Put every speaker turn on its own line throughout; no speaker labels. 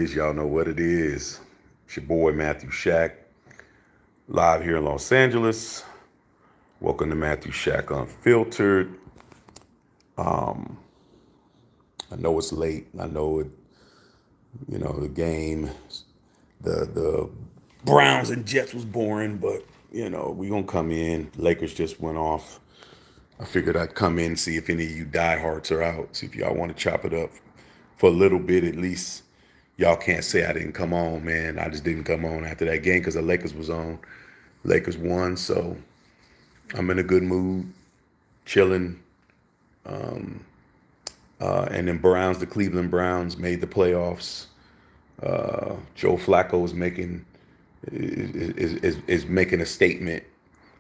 Y'all know what it is. It's your boy Matthew Shack, live here in Los Angeles. Welcome to Matthew Shack Unfiltered. I know it's late. I know it. The game, the Browns and Jets was boring, but we gonna come in. Lakers just went off. I figured I'd come in, see if any of you diehards are out. See if y'all want to chop it up for a little bit at least. Y'all can't say I didn't come on, man. I just didn't come on after that game because the Lakers was on. Lakers won, so I'm in a good mood, chilling. And then the Cleveland Browns made the playoffs. Joe Flacco is making a statement.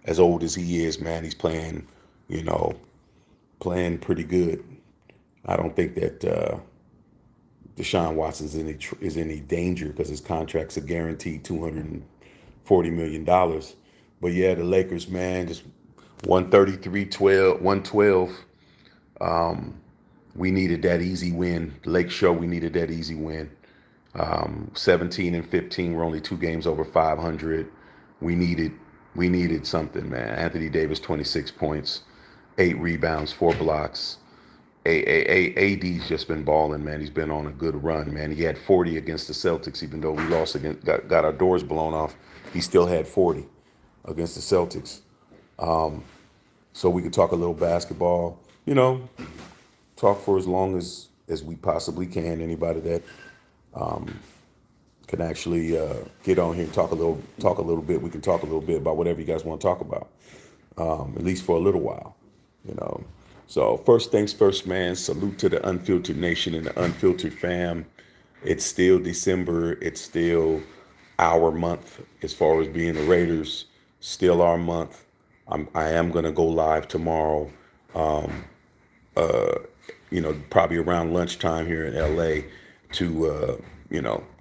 As old as he is, man, he's playing, you know, playing pretty good. I don't think that Deshaun Watson is any danger because his contract's a guaranteed $240 million. But yeah, the Lakers, man, just 112. We needed that easy win. Lake Show, we needed that easy win. 17 and 15 were only 2 games over 500. We needed we needed something, man. Anthony Davis, 26 points, 8 rebounds, 4 blocks. AD's just been balling, man. He's been on a good run, man. He had 40 against the Celtics, even though we lost against got our doors blown off. He still had 40 against the Celtics. So we could talk a little basketball, talk for as long as we possibly can. Anybody that can actually get on here and talk a little bit. We can talk a little bit about whatever you guys want to talk about, at least for a little while, you know. So first things first, man. Salute to the Unfiltered Nation and the Unfiltered fam. It's still December. It's still our month as far as being the Raiders. Still our month. I am gonna go live tomorrow. Probably around lunchtime here in LA to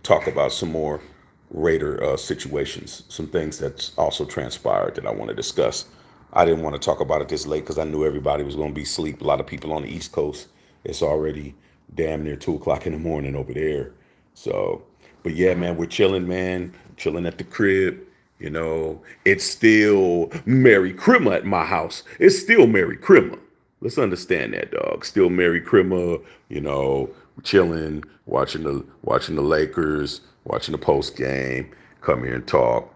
talk about some more Raider situations, some things that's also transpired that I want to discuss. I didn't want to talk about it this late because I knew everybody was going to be asleep. A lot of people on the East Coast, it's already damn near 2 o'clock in the morning over there. So, but yeah, man, we're chilling, man, chilling at the crib. It's still Merry Christmas at my house. It's still Merry Christmas. Let's understand that, dog. Still Merry Christmas, chilling, watching the Lakers, watching the post game. Come here and talk.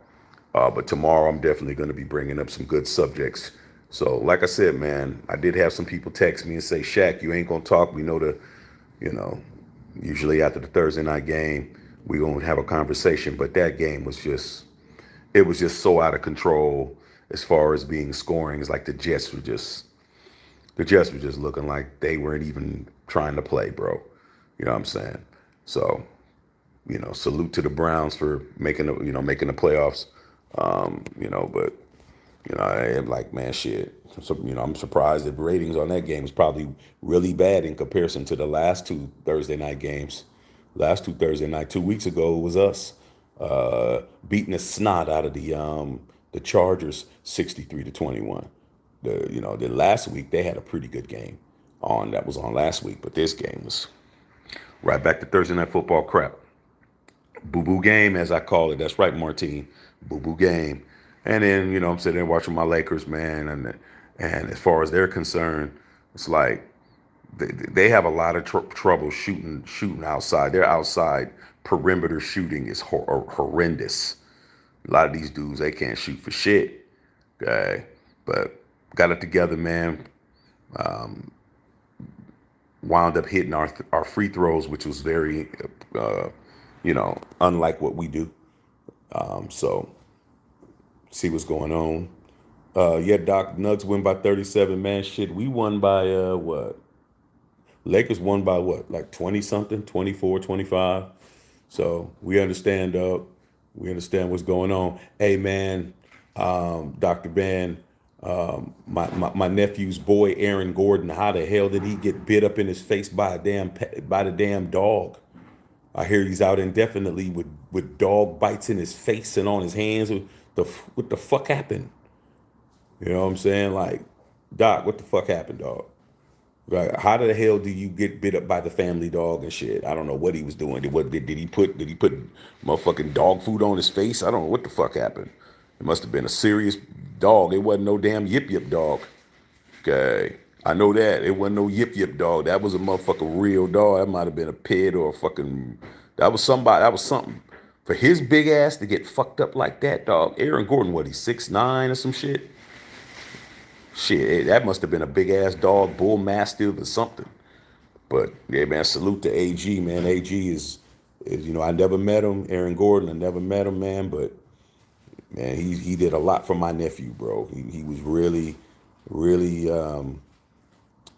But tomorrow I'm definitely going to be bringing up some good subjects. So, like I said, man, I did have some people text me and say, "Shaq, you ain't gonna talk. We know you know, usually after the Thursday night game, we gonna have a conversation." But that game it was just so out of control as far as being scoring. It's like the Jets were just looking like they weren't even trying to play, bro. You know what I'm saying? So, salute to the Browns for making the playoffs. But I am like, man, shit. So, I'm surprised that ratings on that game is probably really bad in comparison to the last two Thursday night games. Last two Thursday night, 2 weeks ago, it was us beating the snot out of the Chargers 63-21. The last week they had a pretty good game that was on last week, but this game was right back to Thursday night football crap. Boo boo game, as I call it. That's right, Martine. Boo boo game. And then I'm sitting there watching my Lakers, man, and as far as they're concerned, it's like they have a lot of trouble shooting outside. Their outside perimeter shooting is horrendous. A lot of these dudes, they can't shoot for shit. Okay, but got it together, man. Wound up hitting our free throws, which was very, unlike what we do. So see what's going on. Yeah, Doc, Nugs win by 37, man. Shit, we won by what? Lakers won by what? Like 20 something, 24, 25. So we understand, dog. We understand what's going on. Hey, man, Dr. Ben, my nephew's boy, Aaron Gordon, how the hell did he get bit up in his face by by the damn dog? I hear he's out indefinitely with dog bites in his face and on his hands. What the fuck happened? You know what I'm saying? Like, Doc, what the fuck happened, dog? Right. How the hell do you get bit up by the family dog and shit? I don't know what he was doing. Did he put motherfucking dog food on his face? I don't know what the fuck happened. It must have been a serious dog. It wasn't no damn yip yip dog. Okay. I know that. It wasn't no yip yip dog. That was a motherfucking real dog. That might have been a pit or a fucking that was somebody that was something. For his big ass to get fucked up like that, dog. Aaron Gordon, what, he's 6'9" or some shit? Shit, that must have been a big ass dog, bull mastiff or something. But yeah, man, salute to AG, man. AG is I never met him, Aaron Gordon. I never met him, man. But man, he did a lot for my nephew, bro. He was really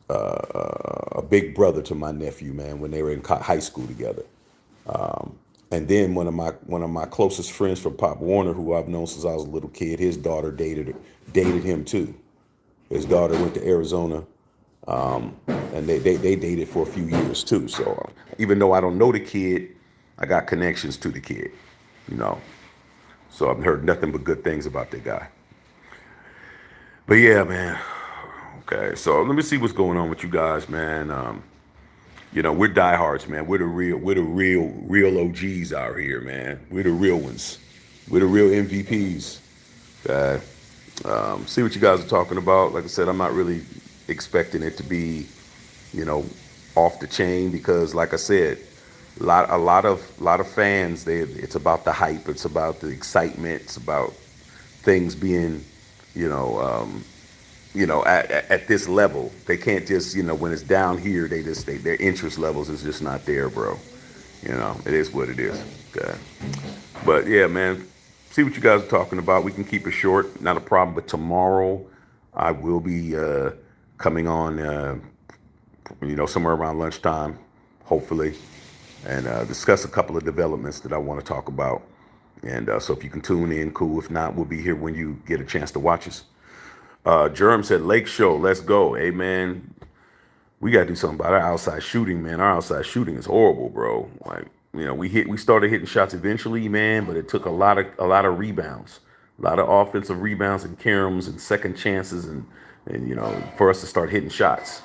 a big brother to my nephew, man. When they were in high school together. And then one of my closest friends from Pop Warner, who I've known since I was a little kid, his daughter dated him too. His daughter went to Arizona, and they dated for a few years too. So even though I don't know the kid, I got connections to the kid, you know. So I've heard nothing but good things about the guy. But yeah, man. Okay, so let me see what's going on with you guys, man. We're diehards, man. We're the real OGs out here, man. We're the real ones. We're the real MVPs. Okay. See what you guys are talking about. Like I said, I'm not really expecting it to be, you know, off the chain because, like I said, a lot of fans. It's about the hype. It's about the excitement. It's about things being, you know, at this level. They can't just, when it's down here, their interest levels is just not there, bro. It is what it is. Okay. But yeah, man, see what you guys are talking about. We can keep it short, not a problem. But tomorrow, I will be coming on, somewhere around lunchtime, hopefully, and discuss a couple of developments that I want to talk about. And so if you can tune in, cool. If not, we'll be here when you get a chance to watch us. Jerem said, Lake Show, let's go. Hey, man, we got to do something about our outside shooting, man. Our outside shooting is horrible, bro. Like, we started hitting shots eventually, man, but it took a lot of rebounds, a lot of offensive rebounds and caroms and second chances and for us to start hitting shots.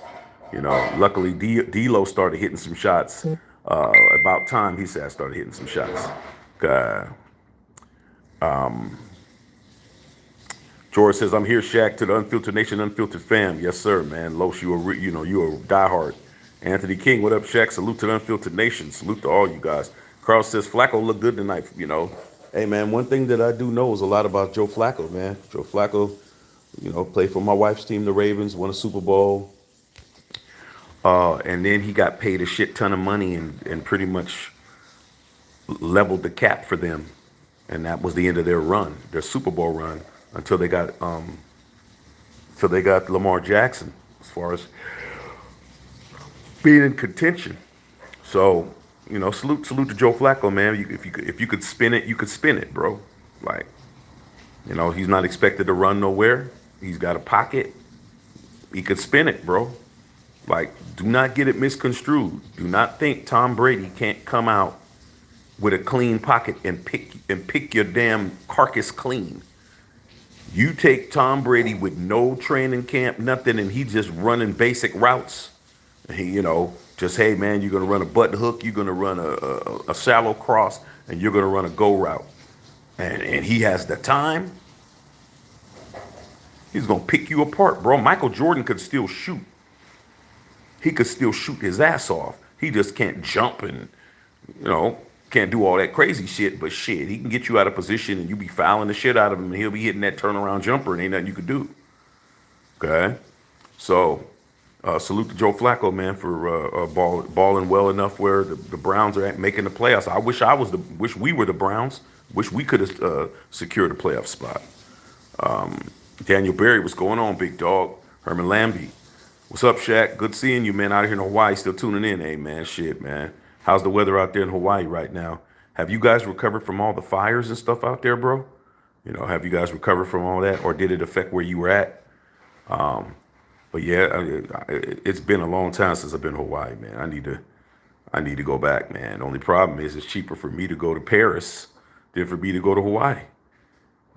Luckily D'Lo started hitting some shots. About time, he said, I started hitting some shots. Uh, George says, I'm here, Shaq, to the Unfiltered Nation, Unfiltered fam. Yes, sir, man. Los, you a diehard. Anthony King, what up, Shaq? Salute to the Unfiltered Nation. Salute to all you guys. Carl says, Flacco looked good tonight. Hey, man, one thing that I do know is a lot about Joe Flacco, man. Joe Flacco, played for my wife's team, the Ravens, won a Super Bowl. And then he got paid a shit ton of money and pretty much leveled the cap for them. And that was the end of their run, their Super Bowl run, until they got Lamar Jackson as far as being in contention. So, salute to Joe Flacco, man. If you could spin it, you could spin it, bro. Like, he's not expected to run nowhere. He's got a pocket. He could spin it, bro. Like, do not get it misconstrued. Do not think Tom Brady can't come out with a clean pocket and pick your damn carcass clean. You take Tom Brady with no training camp, nothing, and he just running basic routes. He, just, hey, man, you're going to run a butt hook, you're going to run a shallow cross, and you're going to run a go route. And he has the time. He's going to pick you apart, bro. Michael Jordan could still shoot. He could still shoot his ass off. He just can't jump and, can't do all that crazy shit. But shit, he can get you out of position and you be fouling the shit out of him and he'll be hitting that turnaround jumper and ain't nothing you could do. Okay? So, salute to Joe Flacco, man, for balling well enough where the Browns are making the playoffs. I wish we were the Browns. Wish we could have secured a playoff spot. Daniel Berry, what's going on, big dog? Herman Lambie. What's up, Shaq? Good seeing you, man, out here in Hawaii, still tuning in. Hey, man, shit, man. How's the weather out there in Hawaii right now? Have you guys recovered from all the fires and stuff out there, bro? Have you guys recovered from all that, or did it affect where you were at? But yeah, it's been a long time since I've been to Hawaii, man. I need to go back, man. The only problem is it's cheaper for me to go to Paris than for me to go to Hawaii.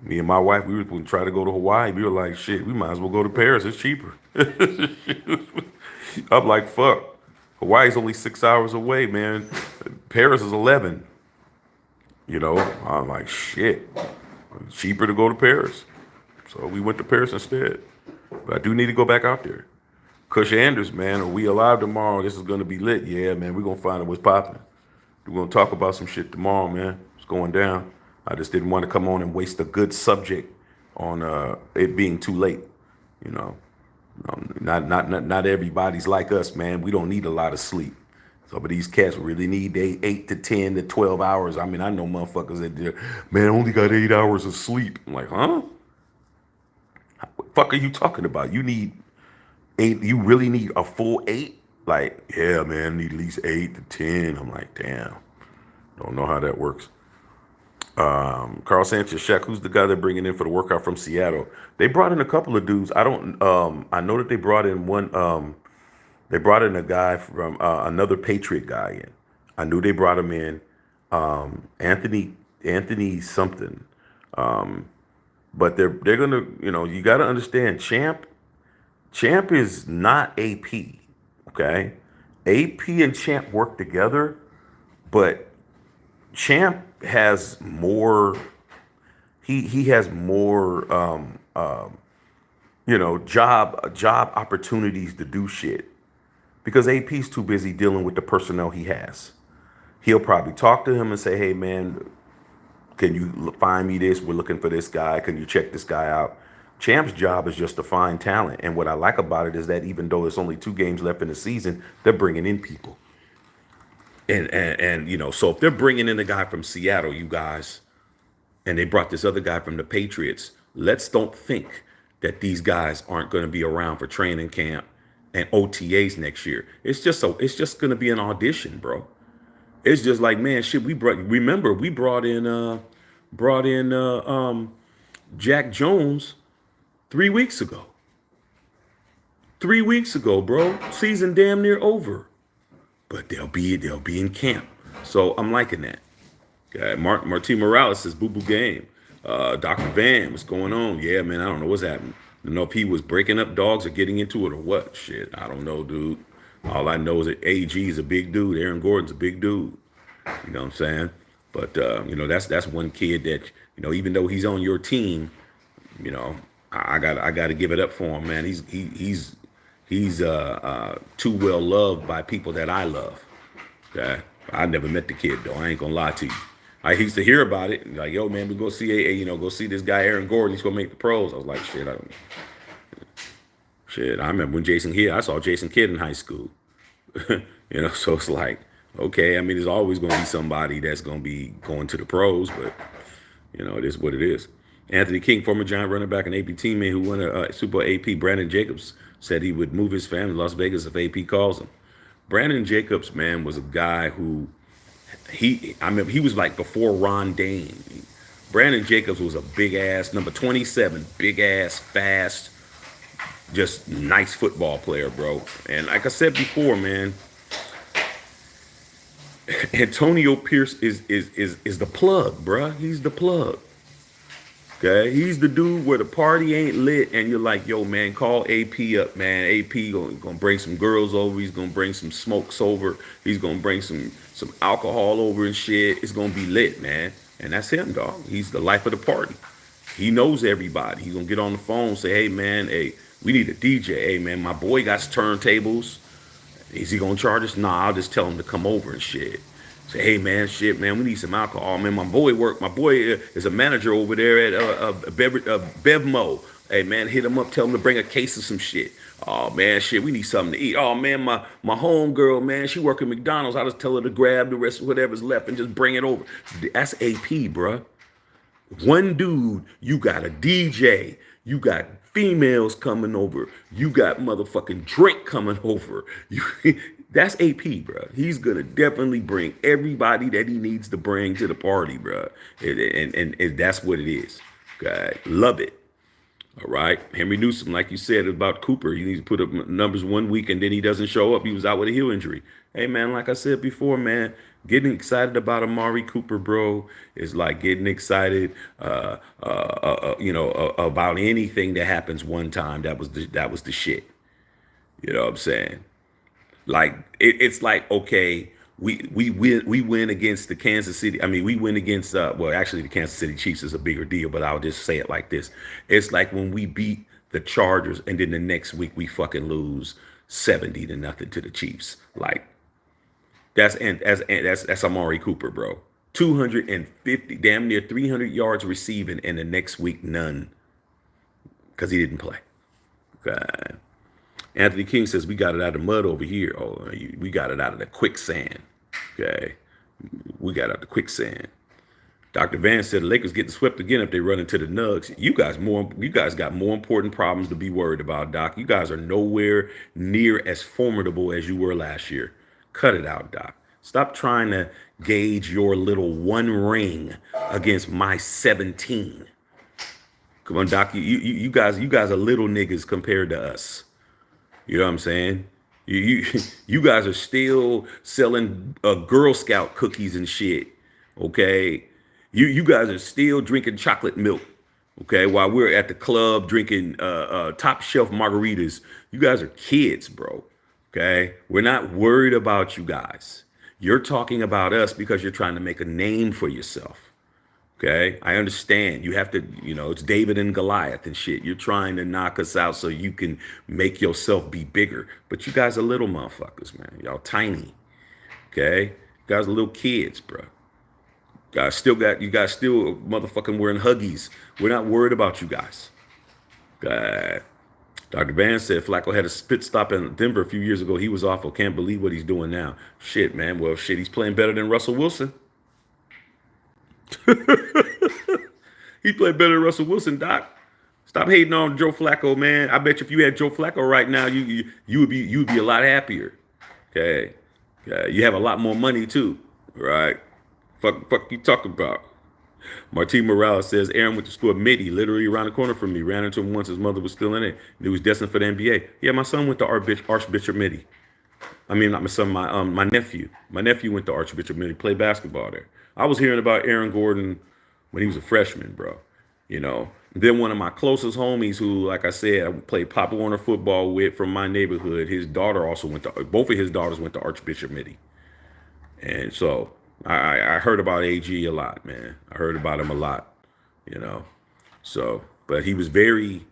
Me and my wife, we were going to try to go to Hawaii. We were like, shit, we might as well go to Paris. It's cheaper. I'm like, fuck. Hawaii's only 6 hours away, man. Paris is 11. You know, I'm like, shit. It's cheaper to go to Paris. So we went to Paris instead. But I do need to go back out there. Cush Anders, man, are we alive tomorrow? This is going to be lit. Yeah, man, we're going to find out what's popping. We're going to talk about some shit tomorrow, man. It's going down. I just didn't want to come on and waste a good subject on it being too late. You know, not everybody's like us, man. We don't need a lot of sleep. Some of these cats really need 8 to 10 to 12 hours. I mean, I know motherfuckers that do, man, I only got 8 hours of sleep. I'm like, huh? What the fuck are you talking about? You need eight. You really need a full 8? Like, yeah, man, I need at least 8 to 10. I'm like, damn. Don't know how that works. Carl Sanchez, Shaq, who's the guy they're bringing in for the workout from Seattle? They brought in a couple of dudes. I don't. I know that they brought in one. They brought in a guy from another Patriot guy in. I knew they brought him in. Anthony something. But they're gonna. You know, you got to understand. Champ is not AP. Okay, AP and Champ work together, but Champ has more. He has more. Job opportunities to do shit because AP's too busy dealing with the personnel he has. He'll probably talk to him and say, "Hey, man, can you find me this? We're looking for this guy. Can you check this guy out?" Champ's job is just to find talent, and what I like about it is that even though there's only 2 games left in the season, they're bringing in people. And so if they're bringing in a guy from Seattle, you guys, and they brought this other guy from the Patriots, let's don't think that these guys aren't going to be around for training camp and OTAs next year. It's just going to be an audition, bro. It's just like, man, shit. We brought in Jack Jones 3 weeks ago. 3 weeks ago, bro. Season damn near over. But they'll be in camp. So I'm liking that. Okay, Martin Morales says boo boo game. Dr. Van, what's going on? Yeah, man, I don't know what's happening. I don't know if he was breaking up dogs or getting into it or what. Shit, I don't know, dude. All I know is that AG is a big dude. Aaron Gordon's a big dude. You know what I'm saying? But that's one kid that, even though he's on your team, I got to give it up for him, man. He's too well loved by people that I love. Okay, I never met the kid though. I ain't gonna lie to you. I used to hear about it, like, yo, man, we go see go see this guy Aaron Gordon. He's gonna make the pros. I was like, shit. I remember when Jason Kidd. I saw Jason Kidd in high school. So it's like, okay. I mean, there's always gonna be somebody that's gonna be going to the pros, but it is what it is. Anthony King, former Giant running back and AP teammate who won a Super Bowl AP, Brandon Jacobs, said he would move his family to Las Vegas if AP calls him. Brandon Jacobs, man, was a guy who he was like before Ron Dane. Brandon Jacobs was a big ass number 27, big ass, fast, just nice football player, bro. And like I said before, man, Antonio Pierce is the plug, bruh. He's the plug. Okay, he's the dude where the party ain't lit, and you're like, yo, man, call AP up, man. AP gonna bring some girls over. He's gonna bring some smokes over. He's gonna bring some alcohol over and shit. It's gonna be lit, man. And that's him, dog. He's the life of the party. He knows everybody. He's gonna get on the phone, say, hey, man, hey, we need a DJ. Hey, man, my boy got turntables. Is he gonna charge us? Nah, I'll just tell him to come over and shit. Say, hey, man, shit, man, we need some alcohol. Man, my boy is a manager over there at Bevmo. Hey, man, hit him up, tell him to bring a case of some shit. Oh, man, shit, we need something to eat. Oh, man, my homegirl, man, she work at McDonald's. I'll just tell her to grab the rest of whatever's left and just bring it over. That's AP, bruh. One dude, you got a DJ, you got females coming over, you got motherfucking drink coming over. That's AP, bro. He's gonna definitely bring everybody that he needs to bring to the party, bro. And that's what it is. Okay, love it. All right, Henry Newsom, like you said about Cooper, he needs to put up numbers 1 week and then he doesn't show up. He was out with a heel injury. Hey, man, like I said before, man, getting excited about Amari Cooper, bro, is like getting excited, about anything that happens one time. That was the shit. You know what I'm saying? Like it's like, okay, we win against the Kansas City. I mean, we win against well, actually, the Kansas City Chiefs is a bigger deal, but I'll just say it like this: it's like when we beat the Chargers, and then the next week we fucking lose 70-0 to the Chiefs. Like that's Amari Cooper, bro. 250, damn near 300 yards receiving, and the next week none because he didn't play. Okay. Anthony King says we got it out of the mud over here. Oh, we got it out of the quicksand. Okay, we got out of the quicksand. Dr. Van said the Lakers getting swept again if they run into the Nugs. You guys got more important problems to be worried about, Doc. You guys are nowhere near as formidable as you were last year. Cut it out, Doc. Stop trying to gauge your little one ring against my 17. Come on, Doc. You guys are little niggas compared to us. You know what I'm saying? You guys are still selling Girl Scout cookies and shit. Okay, you guys are still drinking chocolate milk. Okay, while we're at the club drinking top shelf margaritas. You guys are kids, bro. Okay, we're not worried about you guys. You're talking about us because you're trying to make a name for yourself. Okay, I understand. You have to, it's David and Goliath and shit. You're trying to knock us out so you can make yourself be bigger. But you guys are little motherfuckers, man. Y'all tiny. Okay, you guys are little kids, bro. You guys still motherfucking wearing Huggies. We're not worried about you guys. Dr. Van said Flacco had a pit stop in Denver a few years ago. He was awful. Can't believe what he's doing now. Shit, man. Well, shit, he's playing better than Russell Wilson. He played better than Russell Wilson, Doc. Stop hating on Joe Flacco, man. I bet you if you had Joe Flacco right now, you would be a lot happier. Okay, you have a lot more money too, right? Fuck you talking about? Martin Morales says Aaron went to school at Mitty, literally around the corner from me. Ran into him once his mother was still in it. And he was destined for the NBA. Yeah, my son went to Archbishop Mitty. I mean, not my son, my nephew. My nephew went to Archbishop Mitty, played basketball there. I was hearing about Aaron Gordon when he was a freshman, bro. Then one of my closest homies who, like I said, I played Pop Warner football with from my neighborhood, his daughter also both of his daughters went to Archbishop Mitty. And so I heard about AG a lot, man. I heard about him a lot, So, but he was very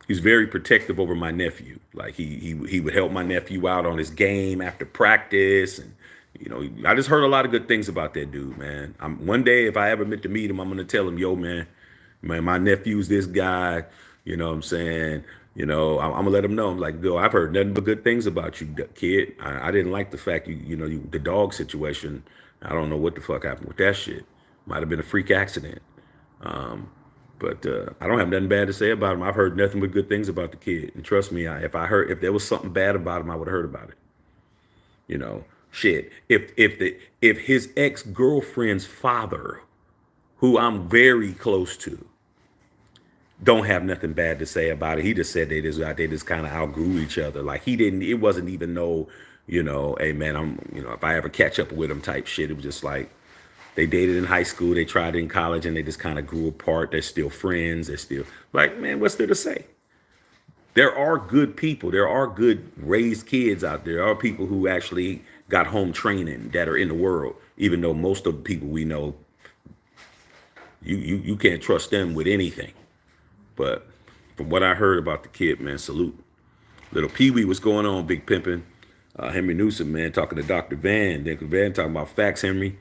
protective over my nephew. Like he would help my nephew out on his game after practice, and I just heard a lot of good things about that dude, man. One day if I ever meet to meet him, I'm gonna tell him, yo, man, my nephew's this guy. You know what I'm saying? I'm gonna let him know. I'm like, yo, I've heard nothing but good things about you, kid. I didn't like the fact the dog situation. I don't know what the fuck happened with that shit. Might have been a freak accident. But I don't have nothing bad to say about him. I've heard nothing but good things about the kid. And trust me, if there was something bad about him, I would have heard about it. Shit. If his ex-girlfriend's father, who I'm very close to, don't have nothing bad to say about it. He just said they just kind of outgrew each other. Like it wasn't even no, hey man, if I ever catch up with him type shit. It was just like, they dated in high school, they tried it in college, and they just kind of grew apart. They're still friends. They're still like, man, what's there to say? There are good people. There are good raised kids out there. There are people who actually got home training that are in the world, even though most of the people we know, you can't trust them with anything. But from what I heard about the kid, man, salute. Little Pee Wee, what's going on, Big Pimpin'? Henry Newsom, man, talking to Dr. Van. Dr. Van talking about facts, Henry.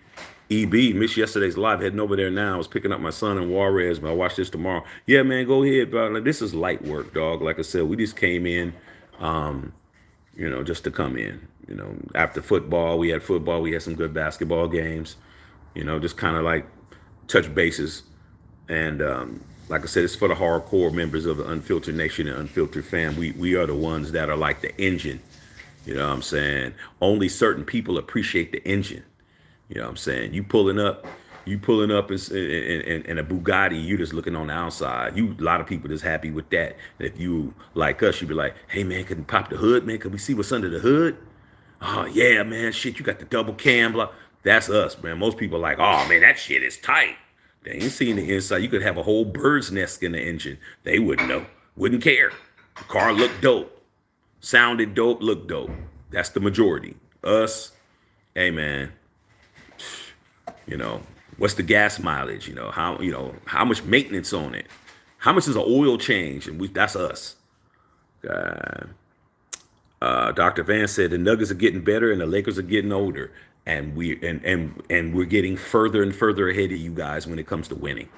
EB, missed yesterday's live, heading over there now. I was picking up my son in Juarez, but I'll watch this tomorrow. Yeah, man, go ahead, bro. Like, this is light work, dog. Like I said, we just came in, just to come in. After football, we had some good basketball games, just kind of like touch bases. And like I said, it's for the hardcore members of the Unfiltered Nation and Unfiltered fam. We are the ones that are like the engine. You know what I'm saying? Only certain people appreciate the engine. You know what I'm saying? You pulling up in a Bugatti, you just looking on the outside. A lot of people just happy with that. And if you like us, you be like, hey man, can you pop the hood, man? Can we see what's under the hood? Oh yeah, man, shit, you got the double cam, blah. That's us, man. Most people are like, oh man, that shit is tight. They ain't seen the inside. You could have a whole bird's nest in the engine. They wouldn't know, wouldn't care. The car looked dope. sounded dope, looked dope. That's the majority. Us, hey man, you know, what's the gas mileage? How much maintenance on it? How much is an oil change? And that's us. Uh, Dr. Van said the Nuggets are getting better and the Lakers are getting older, and we're getting further and further ahead of you guys when it comes to winning.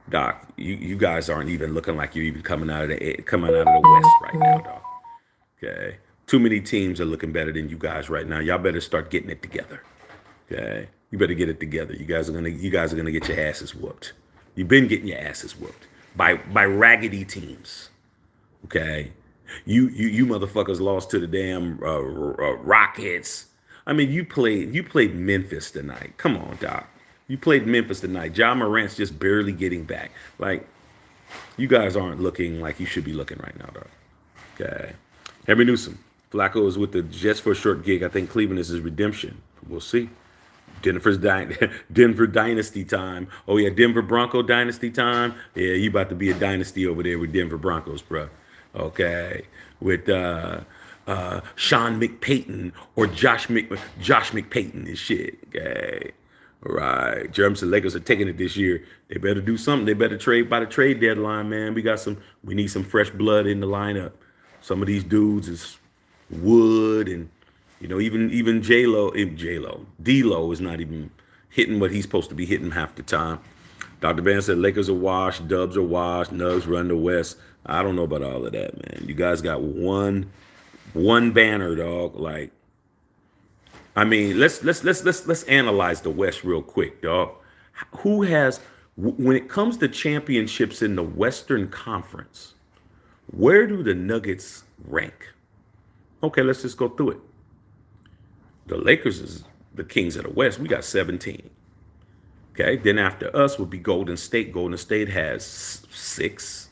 Doc, you guys aren't even looking like you're even coming out of the West right now, Doc. Okay, too many teams are looking better than you guys right now. Y'all better start getting it together. Okay, you better get it together. You guys are gonna get your asses whooped. You've been getting your asses whooped by raggedy teams. Okay, you motherfuckers lost to the damn Rockets. I mean, you played Memphis tonight. Come on, Doc. You played Memphis tonight. Ja Morant's just barely getting back. Like, you guys aren't looking like you should be looking right now, Doc. Okay. Henry Newsom. Flacco is with the Jets for a short gig. I think Cleveland is his redemption. We'll see. Denver dynasty time. Oh yeah, Denver Bronco dynasty time. Yeah, you about to be a dynasty over there with Denver Broncos, bro. Okay, with Sean McPayton or Josh McPayton and shit. Okay, all right. Jeremy said Lakers are taking it this year. They better do something. They better trade by the trade deadline, man. We need some fresh blood in the lineup. Some of these dudes is Wood and even D-Lo is not even hitting what he's supposed to be hitting half the time. Dr. Van said Lakers are washed, Dubs are washed, Nugs run the West. I don't know about all of that, man. You guys got one banner, dog. Like, I mean, let's analyze the West real quick, dog. Who has, when it comes to championships in the Western Conference, where do the Nuggets rank? Okay, let's just go through it. The Lakers is the kings of the West. We got 17. Okay, then after us would be Golden State. Golden State has six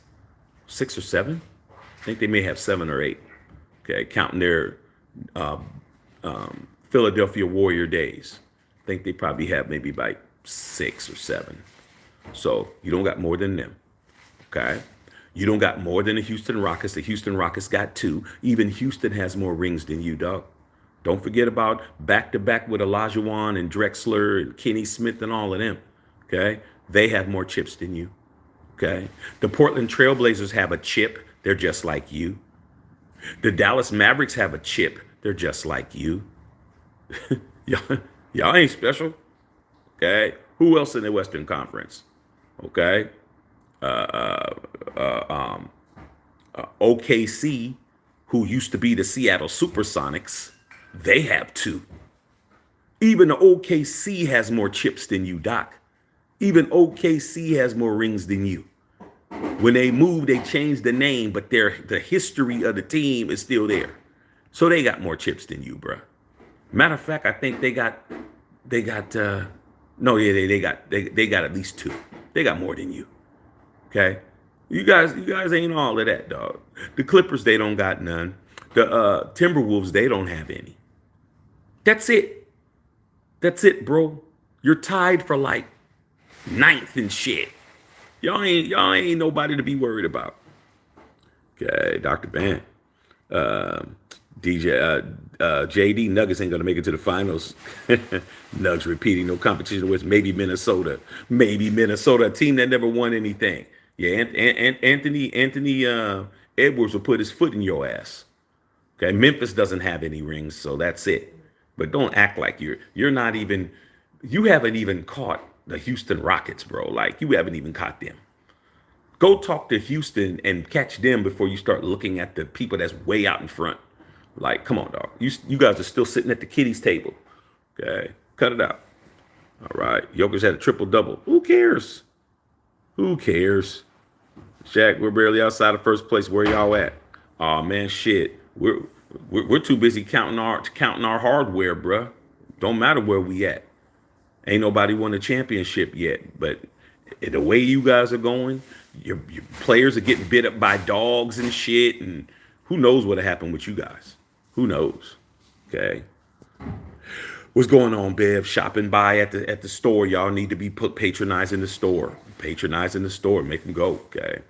or seven. I think they may have 7 or 8. Okay, counting their Philadelphia Warrior days. I think they probably have maybe like 6 or 7. So you don't got more than them. Okay, you don't got more than the Houston Rockets. The Houston Rockets got 2. Even Houston has more rings than you, dog. Don't forget about back-to-back with Olajuwon and Drexler and Kenny Smith and all of them, okay? They have more chips than you, okay? The Portland Trailblazers have a chip. They're just like you. The Dallas Mavericks have a chip. They're just like you. y'all ain't special, okay? Who else in the Western Conference, okay? OKC, who used to be the Seattle Supersonics, they have 2. Even the OKC has more chips than you, Doc. Even OKC has more rings than you. When they moved, they changed the name, but the history of the team is still there. So they got more chips than you, bro. Matter of fact, I think they got at least 2. They got more than you. Okay? You guys ain't all of that, dog. The Clippers, they don't got none. The Timberwolves, they don't have any. That's it, bro. You're tied for like 9th and shit. Y'all ain't nobody to be worried about. Okay, Dr. Van. JD Nuggets ain't gonna make it to the finals. Nugs repeating, no competition with maybe Minnesota. Maybe Minnesota, a team that never won anything. Yeah, Anthony Edwards will put his foot in your ass. Okay, Memphis doesn't have any rings, so that's it. But don't act like you haven't even caught the Houston Rockets, bro. Like, you haven't even caught them. Go talk to Houston and catch them before you start looking at the people that's way out in front. Like, come on, dog. You guys are still sitting at the kiddies table. Okay, cut it out. All right, Jokic had a triple-double. Who cares? Who cares? Shaq, we're barely outside of first place. Where y'all at? Oh man, shit. We're too busy counting our hardware, bruh. Don't matter where we at. Ain't nobody won a championship yet. But the way you guys are going, your players are getting bit up by dogs and shit, and who knows what'll happen with you guys? Who knows? Okay. What's going on, Bev? Shopping by at the store. Y'all need to be patronizing the store. Patronizing the store. Make them go. Okay.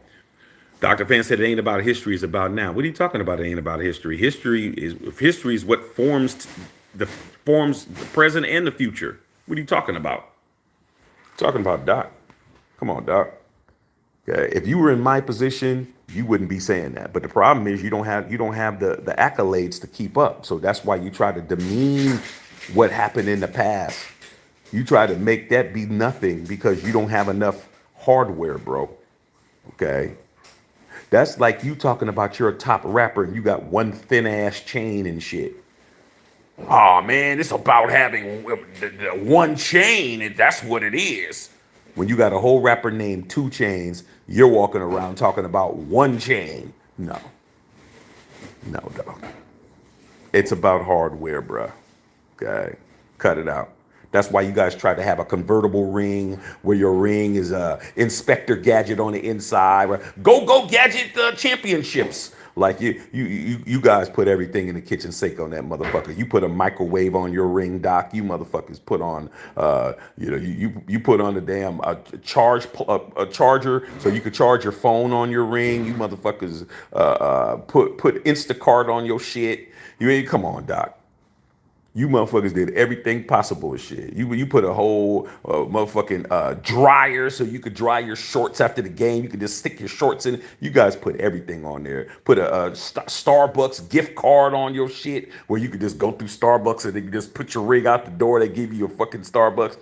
Dr. Fan said it ain't about history, it's about now. What are you talking about? It ain't about history. History is what forms the present and the future. What are you talking about? Talking about Doc. Come on, Doc. Okay. If you were in my position, you wouldn't be saying that. But the problem is you don't have the accolades to keep up. So that's why you try to demean what happened in the past. You try to make that be nothing because you don't have enough hardware, bro. Okay. That's like you talking about you're a top rapper and you got one thin ass chain and shit. Oh man, it's about having the one chain, and that's what it is. When you got a whole rapper named Two Chains, you're walking around talking about one chain. No, no, dog. It's about hardware, bruh. Okay, cut it out. That's why you guys try to have a convertible ring where your ring is a Inspector Gadget on the inside. Go Gadget championships. Like you guys put everything in the kitchen sink on that motherfucker. You put a microwave on your ring, Doc. You motherfuckers put on you put on the damn a charger so you could charge your phone on your ring. You motherfuckers put Instacart on your shit. You ain't come on, Doc. You motherfuckers did everything possible with shit. You put a whole motherfucking dryer so you could dry your shorts after the game. You could just stick your shorts in. You guys put everything on there. Put a Starbucks gift card on your shit where you could just go through Starbucks and they could just put your rig out the door. They give you a fucking Starbucks.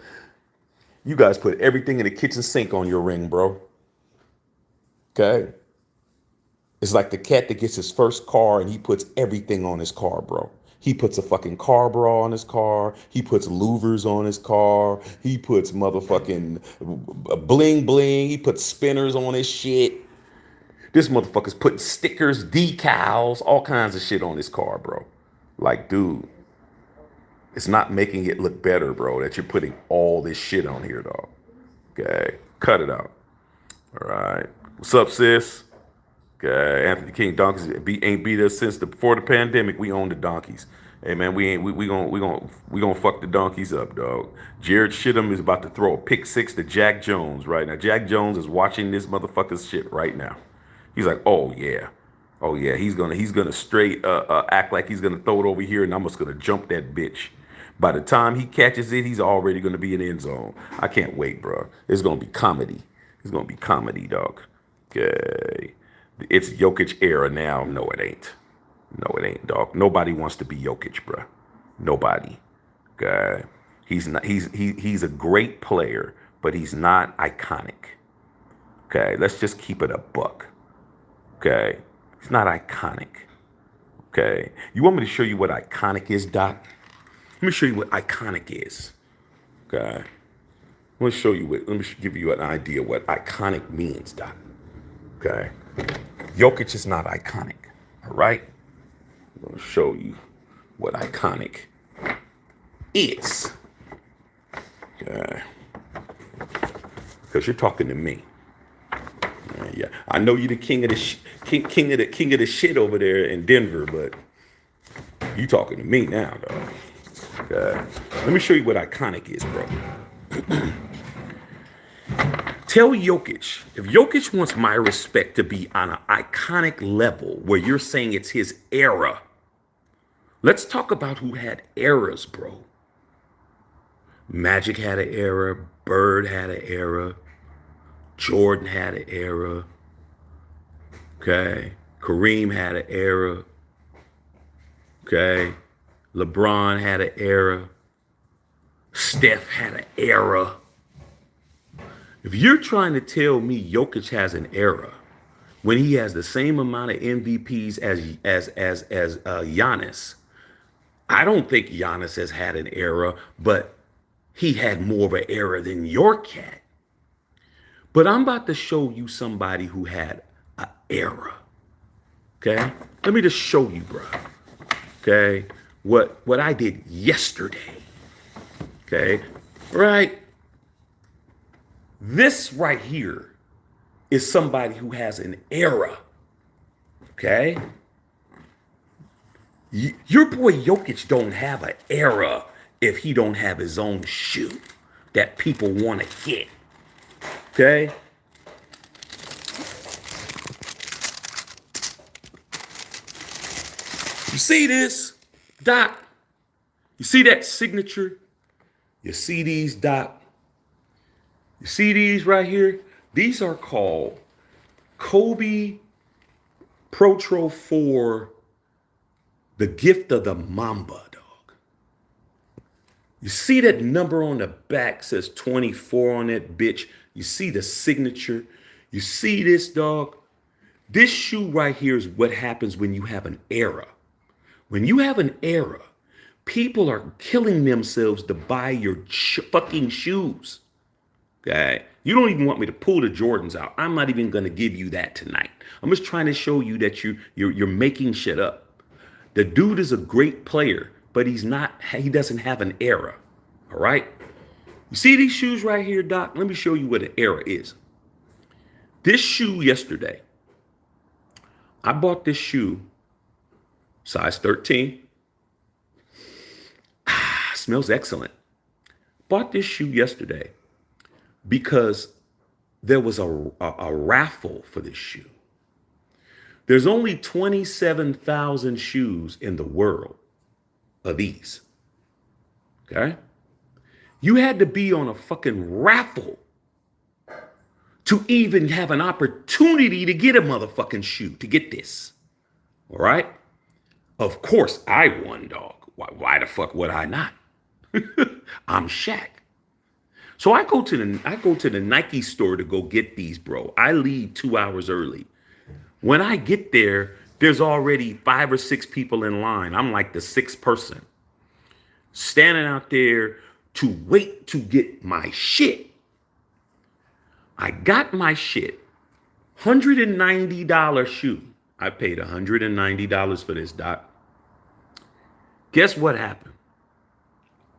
You guys put everything in the kitchen sink on your ring, bro. Okay? It's like the cat that gets his first car and he puts everything on his car, bro. He puts a fucking car bra on his car. He puts louvers on his car. He puts motherfucking bling bling. He puts spinners on his shit. This motherfucker's putting stickers, decals, all kinds of shit on his car, bro. Like, dude, it's not making it look better, bro, that you're putting all this shit on here, dog. Okay, cut it out. All right. What's up, sis? Anthony King donkeys ain't beat us since before the pandemic. We own the donkeys. Hey man, we gonna fuck the donkeys up, dog. Jared Shittum is about to throw a pick six to Jack Jones right now. Jack Jones is watching this motherfucker's shit right now. He's like, oh yeah. He's gonna straight act like he's gonna throw it over here, and I'm just gonna jump that bitch. By the time he catches it, he's already gonna be in the end zone. I can't wait, bro. It's gonna be comedy. It's gonna be comedy, dog. Okay. It's Jokic era now. No, it ain't. No, it ain't, dog. Nobody wants to be Jokic, bruh. Nobody. Okay. He's not. He's a great player, but he's not iconic. Okay. Let's just keep it a buck. Okay. He's not iconic. Okay. You want me to show you what iconic is, Doc? Let me show you what iconic is. Okay. Let me give you an idea what iconic means, Doc. Okay. Jokic is not iconic, all right? I'm going to show you what iconic is. Okay. Because you're talking to me. Yeah. I know you're the king of the shit over there in Denver, but you talking to me now, dog. Okay. Let me show you what iconic is, bro. Tell Jokic, if Jokic wants my respect to be on an iconic level where you're saying it's his era, let's talk about who had eras, bro. Magic had an era. Bird had an era. Jordan had an era. Okay. Kareem had an era. Okay. LeBron had an era. Steph had an era. If you're trying to tell me Jokic has an era when he has the same amount of MVPs as Giannis, I don't think Giannis has had an era, but he had more of an era than your cat. But I'm about to show you somebody who had an era. Okay? Let me just show you, bro. Okay? What I did yesterday. Okay? Right? This right here is somebody who has an era. Okay? Your boy Jokic don't have an era if he don't have his own shoe that people want to get. Okay? You see this, Doc? You see that signature? You see these, Doc? You see these right here? These are called Kobe Protro 4, the gift of the Mamba, dog. You see that number on the back says 24 on that bitch? You see the signature? You see this, dog? This shoe right here is what happens when you have an era. When you have an era, people are killing themselves to buy your fucking shoes. Okay? You don't even want me to pull the Jordans out. I'm not even going to give you that tonight. I'm just trying to show you that you're making shit up. The dude is a great player, but he doesn't have an era. All right? You see these shoes right here, Doc? Let me show you what an era is. This shoe yesterday, I bought this shoe, size 13. Smells excellent. Bought this shoe yesterday because there was a raffle for this shoe. There's only 27,000 shoes in the world of these. Okay? You had to be on a fucking raffle to even have an opportunity to get a motherfucking shoe, to get this. All right? Of course, I won, dog. Why the fuck would I not? I'm Shaq. So I go to the Nike store to go get these, bro. I leave 2 hours early. When I get there, there's already 5 or 6 people in line. I'm like the 6th person standing out there to wait to get my shit. I got my shit. $190 shoe. I paid $190 for this, Doc. Guess what happened?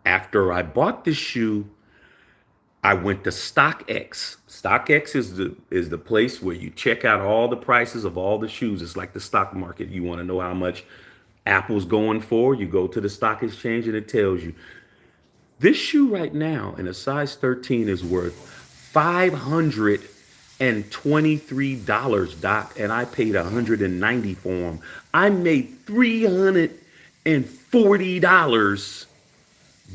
After I bought this shoe, I went to StockX. StockX is the place where you check out all the prices of all the shoes. It's like the stock market. You want to know how much Apple's going for? You go to the stock exchange and it tells you. This shoe right now in a size 13 is worth $523, Doc, and I paid $190 for them. I made $340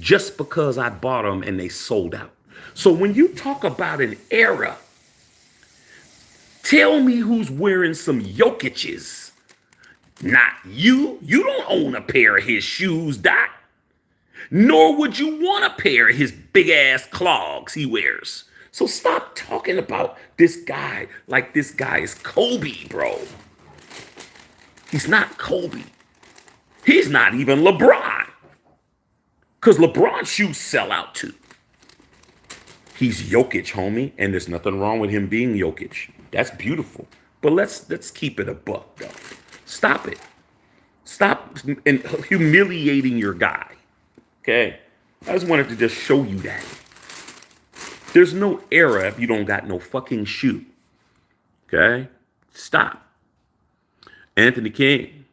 just because I bought them and they sold out. So when you talk about an era, tell me who's wearing some Jokic's. Not you. You don't own a pair of his shoes, Doc. Nor would you want a pair of his big ass clogs he wears. So stop talking about this guy like this guy is Kobe, bro. He's not Kobe. He's not even LeBron. Because LeBron's shoes sell out too. He's Jokic, homie, and there's nothing wrong with him being Jokic. That's beautiful. But let's keep it a buck, though. Stop it. Stop humiliating your guy. Okay? I just wanted to just show you that. There's no era if you don't got no fucking shoe. Okay? Stop. Anthony King.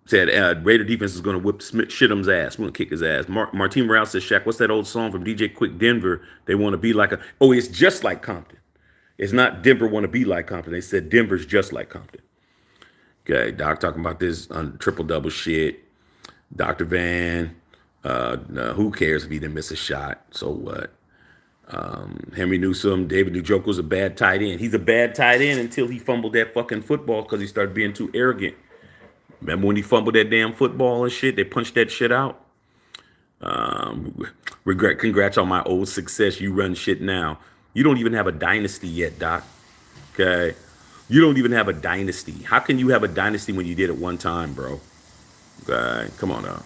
Said Raider defense is going to whip Shittum's ass. We're going to kick his ass. Martin Morales says, Shaq, what's that old song from DJ Quick Denver? They want to be like it's just like Compton. It's not Denver want to be like Compton. They said Denver's just like Compton. Okay, Doc talking about this on triple-double shit. Dr. Van, who cares if he didn't miss a shot? So what? Henry Newsome, David Njoku's a bad tight end. He's a bad tight end until he fumbled that fucking football because he started being too arrogant. Remember when he fumbled that damn football and shit? They punched that shit out. Congrats on my old success. You run shit now. You don't even have a dynasty yet, Doc. Okay? You don't even have a dynasty. How can you have a dynasty when you did it one time, bro? Okay? Come on now.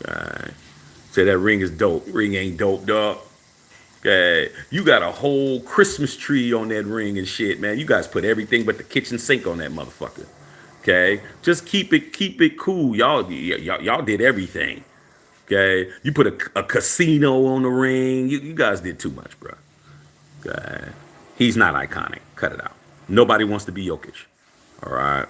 Okay? Say that ring is dope. Ring ain't dope, dog. Okay? You got a whole Christmas tree on that ring and shit, man. You guys put everything but the kitchen sink on that motherfucker. Okay, just keep it cool. Y'all did everything. Okay, you put a casino on the ring. You guys did too much, bro. Okay, he's not iconic. Cut it out. Nobody wants to be Jokic. All right.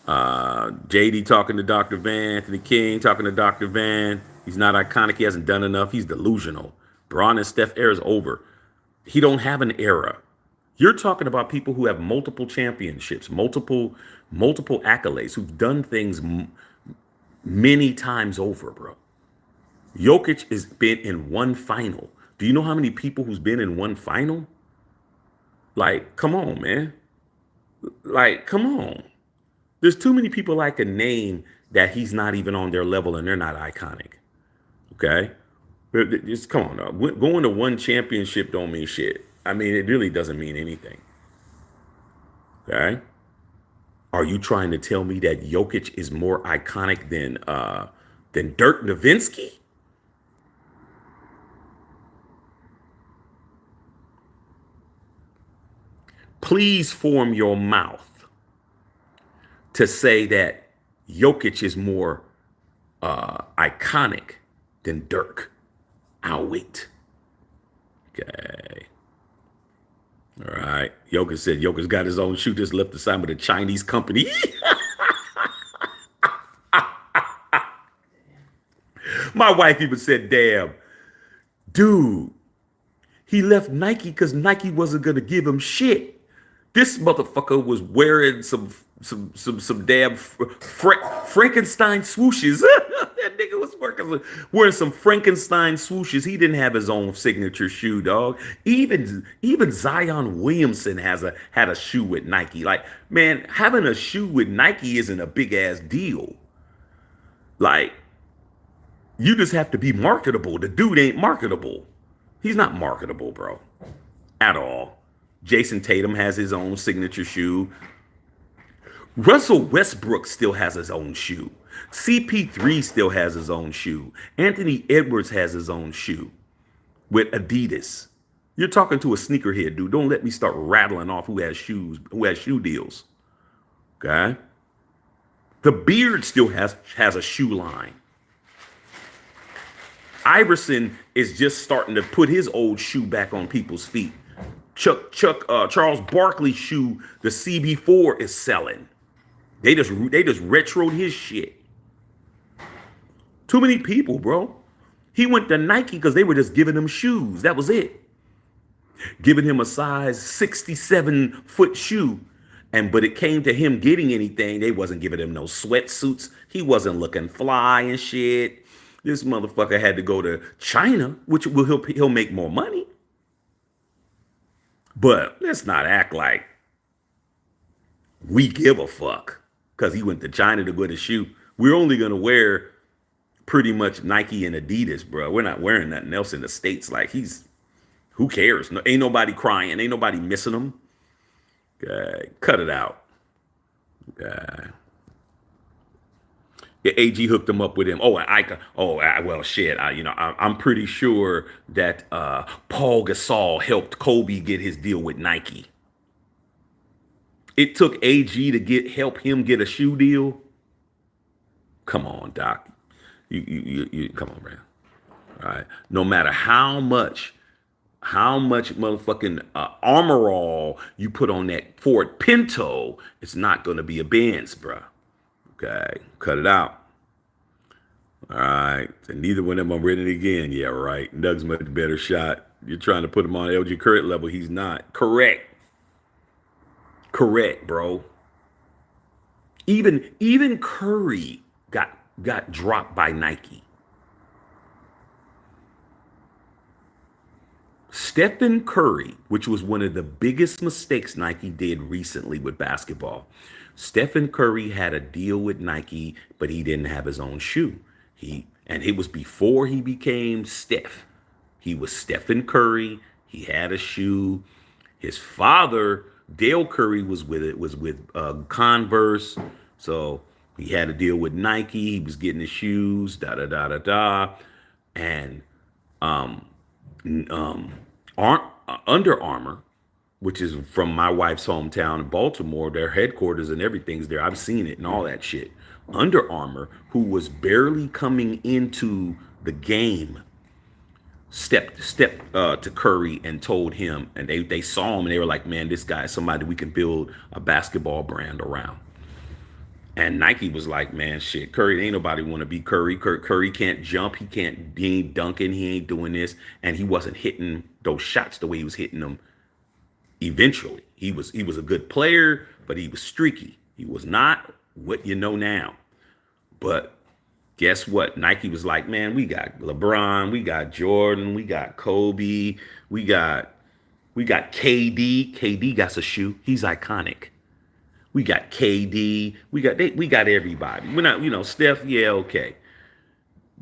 JD talking to Dr. Van. Anthony King talking to Dr. Van. He's not iconic. He hasn't done enough. He's delusional. Braun and Steph era's over. He don't have an era. You're talking about people who have multiple championships, multiple accolades, who've done things many times over, bro. Jokic has been in one final. Do you know how many people who's been in one final? Like, come on, man. Like, come on. There's too many people I can name that he's not even on their level and they're not iconic. Okay? Just come on. Going to one championship don't mean shit. I mean, it really doesn't mean anything. Okay? Are you trying to tell me that Jokic is more iconic than Dirk Nowitzki? Please form your mouth to say that Jokic is more iconic than Dirk. I'll wait. Okay. All right. Jokic said Jokic got his own shoe, just left the sign with a Chinese company. My wife even said, damn, dude, he left Nike because Nike wasn't going to give him shit. This motherfucker was wearing some damn Frankenstein swooshes. That nigga was wearing some Frankenstein swooshes. He didn't have his own signature shoe, dog. Even Zion Williamson had a shoe with Nike. Like, man, having a shoe with Nike isn't a big ass deal. Like, you just have to be marketable. The dude ain't marketable. He's not marketable, bro, at all. Jason Tatum has his own signature shoe. Russell Westbrook still has his own shoe. CP3 still has his own shoe. Anthony Edwards has his own shoe with Adidas. You're talking to a sneakerhead, dude. Don't let me start rattling off who has shoes, who has shoe deals. Okay? The Beard still has a shoe line. Iverson is just starting to put his old shoe back on people's feet. Charles Barkley's shoe, the CB4 is selling. They just retroed his shit. Too many people, bro. He went to Nike because they were just giving him shoes. That was it. Giving him a size 67-foot shoe. But it came to him getting anything, they wasn't giving him no sweatsuits. He wasn't looking fly and shit. This motherfucker had to go to China, which he'll make more money. But let's not act like we give a fuck because he went to China to go to shoe. We're only going to wear pretty much Nike and Adidas, bro. We're not wearing nothing else in the States. Like, who cares? No, ain't nobody crying. Ain't nobody missing him. Okay, cut it out. Okay. Yeah, AG hooked him up with him. Well, shit. I'm pretty sure that Paul Gasol helped Kobe get his deal with Nike. It took AG to help him get a shoe deal. Come on, Doc. You come on, man. All right. No matter how much motherfucking Armor All you put on that Ford Pinto, it's not going to be a Benz, bruh. Okay, cut it out. All right, and neither one of them are ready again. Yeah, right. Doug's much better shot. You're trying to put him on LG Curry level. He's not. Correct, bro. Even Curry got dropped by Nike. Stephen Curry, which was one of the biggest mistakes Nike did recently with basketball. Stephen Curry had a deal with Nike, but he didn't have his own shoe. It was before he became Steph. He was Stephen Curry. He had a shoe. His father, Dale Curry, was with Converse. So he had a deal with Nike. He was getting the shoes, And Under Armour, which is from my wife's hometown in Baltimore, their headquarters and everything's there. I've seen it and all that shit. Under Armour, who was barely coming into the game, stepped to Curry and told him, and they saw him and they were like, man, this guy is somebody we can build a basketball brand around. And Nike was like, man, shit, Curry, ain't nobody want to be Curry. Curry can't jump. He ain't dunking. He ain't doing this. And he wasn't hitting those shots the way he was hitting them Eventually, he was a good player, but he was streaky. He was not what you know now. But guess what? Nike was like, man, we got LeBron, we got Jordan, we got Kobe, we got we got KD. KD got a shoe. He's iconic. We got KD. We got everybody. We're not, Steph, yeah, okay.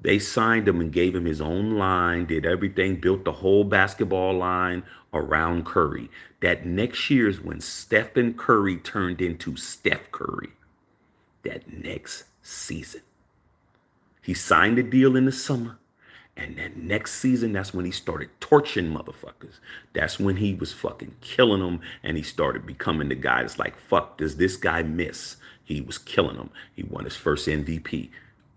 They signed him and gave him his own line, did everything, built the whole basketball line around Curry. That next year is when Stephen Curry turned into Steph Curry. That next season. He signed a deal in the summer. And that next season, that's when he started torching motherfuckers. That's when he was fucking killing them. And he started becoming the guy that's like, fuck, does this guy miss? He was killing them. He won his first MVP.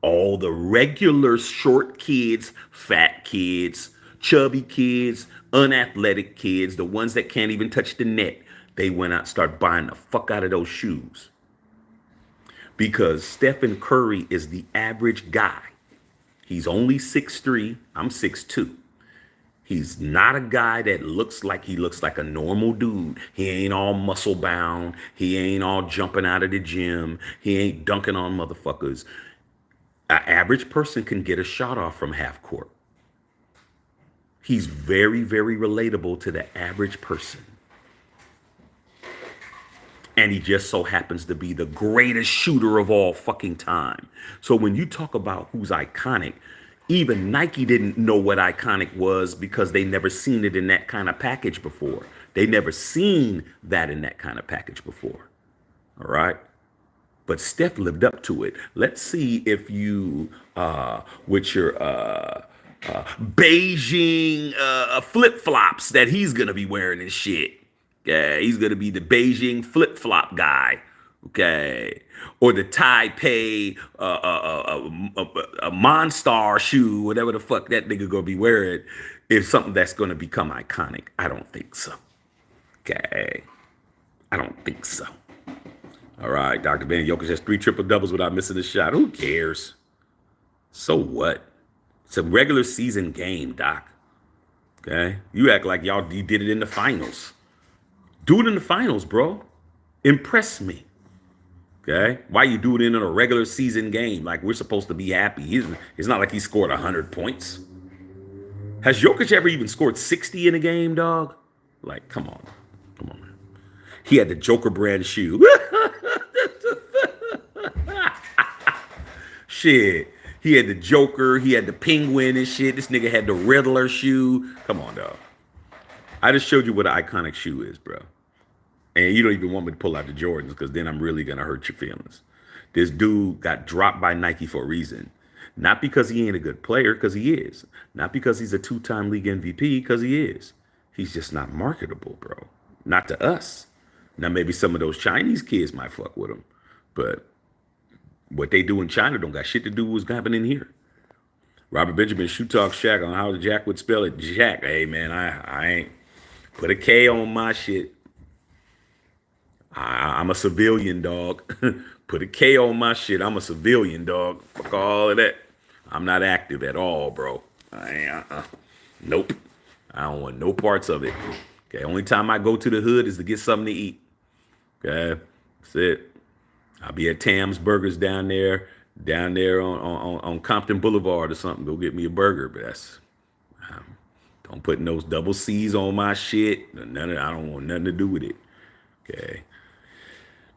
All the regular short kids, fat kids, chubby kids, unathletic kids, the ones that can't even touch the net, they went out and started buying the fuck out of those shoes. Because Stephen Curry is the average guy. He's only 6'3". I'm 6'2". He's not a guy that looks like a normal dude. He ain't all muscle bound. He ain't all jumping out of the gym. He ain't dunking on motherfuckers. An average person can get a shot off from half court. He's very, very relatable to the average person. And he just so happens to be the greatest shooter of all fucking time. So when you talk about who's iconic, even Nike didn't know what iconic was because they never seen it in that kind of package before. They never seen that in that kind of package before. All right. But Steph lived up to it. Let's see if you, with your Beijing flip-flops that he's going to be wearing and shit. Okay, he's going to be the Beijing flip-flop guy. Okay. Or the Taipei a Monstar shoe, whatever the fuck that nigga going to be wearing, is something that's going to become iconic. I don't think so. Okay. I don't think so. All right, Dr. Ben Jokic has 3 triple doubles without missing a shot. Who cares? So what? It's a regular season game, Doc. Okay? You act like you did it in the finals. Do it in the finals, bro. Impress me. Okay? Why you do it in a regular season game? Like we're supposed to be happy. It's not like he scored 100 points. Has Jokic ever even scored 60 in a game, dog? Like, come on. Come on, man. He had the Joker brand shoe. Shit. He had the Joker. He had the Penguin and shit. This nigga had the Riddler shoe. Come on, dog. I just showed you what an iconic shoe is, bro. And you don't even want me to pull out the Jordans because then I'm really going to hurt your feelings. This dude got dropped by Nike for a reason. Not because he ain't a good player, because he is. Not because he's a 2-time league MVP, because he is. He's just not marketable, bro. Not to us. Now, maybe some of those Chinese kids might fuck with him. But what they do in China don't got shit to do with what's happening here. Robert Benjamin, Shoe Talk Shaq on how Jack would spell it. Jack, hey, man, I ain't. Put a K on my shit. I'm a civilian, dog. Put a K on my shit. I'm a civilian, dog. Fuck all of that. I'm not active at all, bro. Nope. I don't want no parts of it. Okay, only time I go to the hood is to get something to eat. Okay, that's it. I'll be at Tam's Burgers down there on Compton Boulevard or something. Go get me a burger, but that's don't put those double C's on my shit. I don't want nothing to do with it. Okay.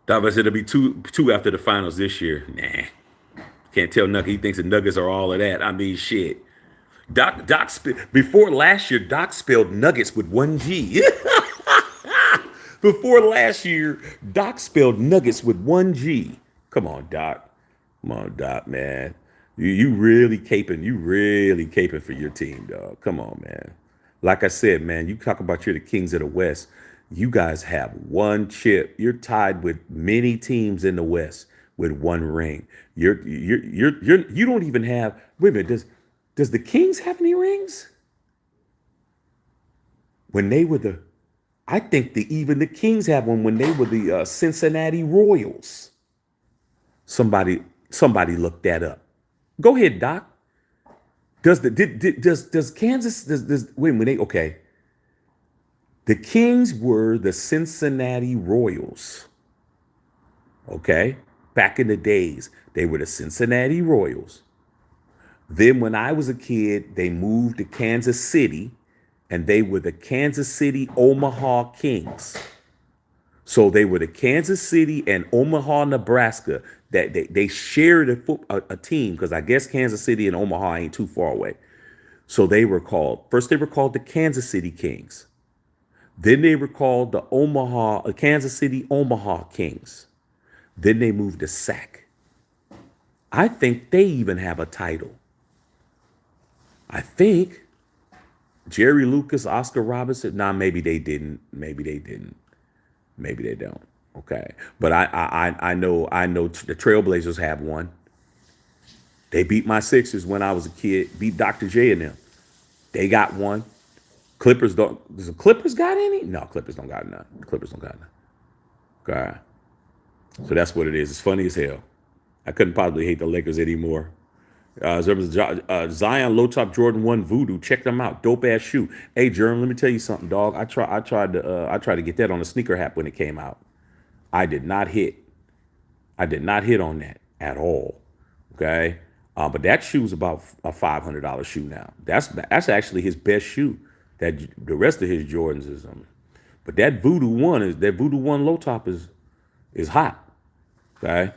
Thought I said it'll be two after the finals this year. Nah. Can't tell Nuggets. He thinks the Nuggets are all of that. I mean, shit. Doc before last year, Doc spelled Nuggets with 1 G. Before last year, Doc spelled Nuggets with 1 G. Come on, Doc. Come on, Doc, man. You really caping. You really caping for your team, dog. Come on, man. Like I said, man, you talk about you're the kings of the West. You guys have 1 chip. You're tied with many teams in the West with 1 ring. You don't even have. Wait a minute. Does the Kings have any rings? When they were I think even the Kings have one when they were the Cincinnati Royals. Somebody look that up. Go ahead, Doc. Does Kansas wait a minute? Okay. The Kings were the Cincinnati Royals. Okay. Back in the days, they were the Cincinnati Royals. Then when I was a kid, they moved to Kansas City and they were the Kansas City Omaha Kings. So they were the Kansas City and Omaha, Nebraska. That they shared a team because I guess Kansas City and Omaha ain't too far away. So they were called, first they were called the Kansas City Kings. Then they were called the Kansas City Omaha Kings. Then they moved to SAC. I think they even have a title. I think Jerry Lucas, Oscar Robertson. Nah, maybe they didn't. Maybe they didn't. Maybe they don't. Okay, but I know the Trailblazers have one. They beat my Sixers when I was a kid. Beat Dr. J and them. They got one. Clippers don't. Does the Clippers got any? No, Clippers don't got none. The Clippers don't got none. Okay, so that's what it is. It's funny as hell. I couldn't possibly hate the Lakers anymore. Zion Low Top Jordan 1 Voodoo. Check them out. Dope ass shoe. Hey, Jerm, let me tell you something, dog. I tried to get that on a sneaker hat when it came out. I did not hit. I did not hit on that at all. Okay. But that shoe is about a $500 shoe now. That's actually his best shoe. That the rest of his Jordans is but that Voodoo One Low Top is hot. Okay.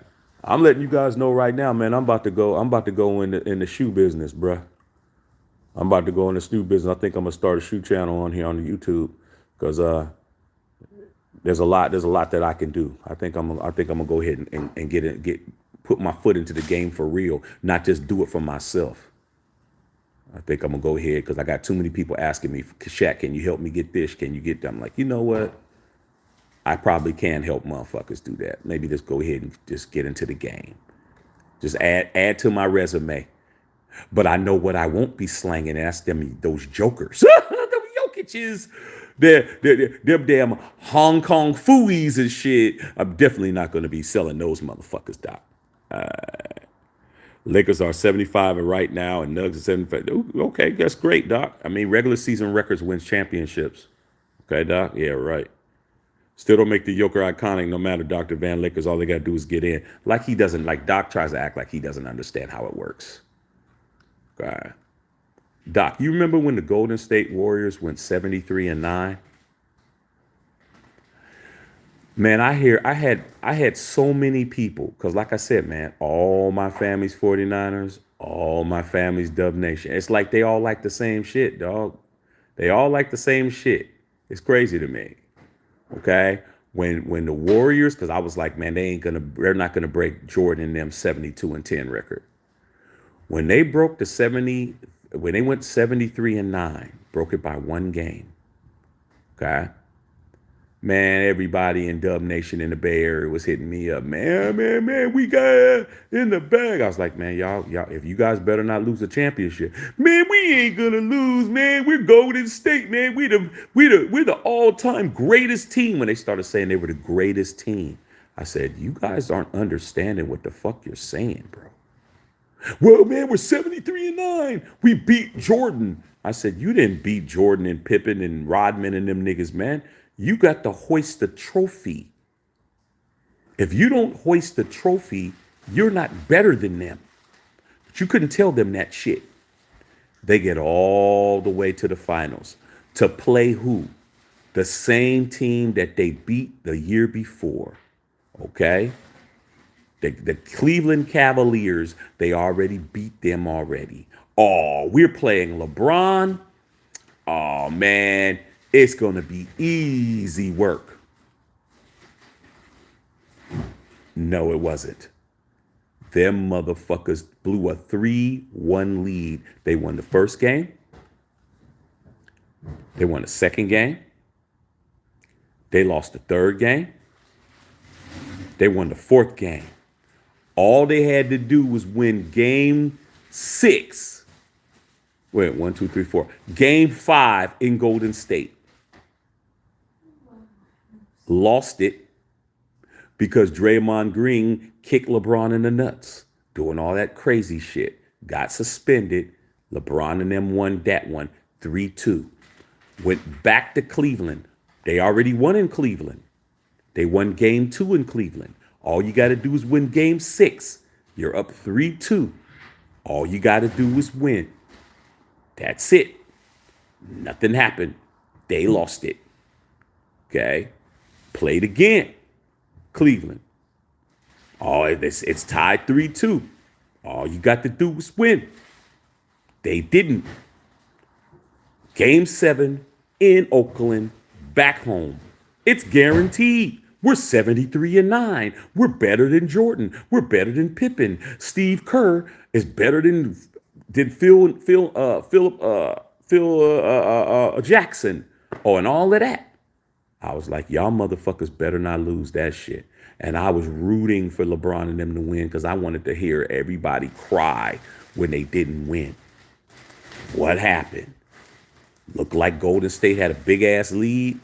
I'm letting you guys know right now, man. I'm about to go in the shoe business, bruh. I'm about to go in the shoe business. I think I'm gonna start a shoe channel on here on the YouTube because there's a lot that I can do. I think I'm gonna go ahead and put my foot into the game for real, not just do it for myself. I think I'm gonna go ahead because I got too many people asking me, Shaq, can you help me get this? Can you get that? I'm like, you know what? I probably can help motherfuckers do that. Maybe just go ahead and just get into the game. Just add to my resume. But I know what I won't be slanging. That's those jokers. Them Jokic's. Them damn Hong Kong fooies and shit. I'm definitely not going to be selling those motherfuckers, Doc. Lakers are 75 right now, and Nugs are 75. Okay, that's great, Doc. I mean, regular season records wins championships. Okay, Doc? Yeah, right. Still don't make the Joker iconic no matter Dr. Van Lakers. All they got to do is get in. Like Doc tries to act like he doesn't understand how it works. Okay. Doc, you remember when the Golden State Warriors went 73-9? Man, I had so many people, because like I said, man, all my family's 49ers, all my family's Dub Nation. It's like they all like the same shit, dog. They all like the same shit. It's crazy to me. Okay. When the Warriors, because I was like, man, they're not gonna break Jordan and them 72-10 record. When they broke when they went 73-9, broke it by one game. Okay. Man, everybody in Dub Nation in the Bay Area was hitting me up. Man, we got in the bag. I was like, man, y'all, if you guys better not lose the championship. Man, we ain't gonna lose, man. We're Golden State, man. We're the all-time greatest team. When they started saying they were the greatest team, I said, you guys aren't understanding what the fuck you're saying, bro. Well, man, we're 73-9. We beat Jordan. I said, you didn't beat Jordan and Pippen and Rodman and them niggas, man. You got to hoist the trophy. If you don't hoist the trophy, you're not better than them. But you couldn't tell them that shit. They get all the way to the finals to play who? The same team that they beat the year before. Okay? The Cleveland Cavaliers, they already beat them already. Oh, we're playing LeBron. Oh, man. It's going to be easy work. No, it wasn't. Them motherfuckers blew a 3-1 lead. They won the first game. They won the second game. They lost the third game. They won the fourth game. All they had to do was win game 6. Wait, 1, 2, 3, 4. Game 5 in Golden State. Lost it because Draymond Green kicked LeBron in the nuts, doing all that crazy shit. Got suspended. LeBron and them won that one 3-2. Went back to Cleveland,
They already won in Cleveland. They won game 2 in Cleveland. All you got to do is win game 6. You're up 3-2. All you got to do is win. That's it. Nothing happened. They lost it. Okay. Played again. Cleveland. Oh, it's tied 3-2. All you got to do is win. They didn't. Game 7 in Oakland, back home. It's guaranteed. We're 73-9. We're better than Jordan. We're better than Pippen. Steve Kerr is better than Phil Jackson. Oh, and all of that. I was like, y'all motherfuckers better not lose that shit. And I was rooting for LeBron and them to win because I wanted to hear everybody cry when they didn't win. What happened? Looked like Golden State had a big ass lead.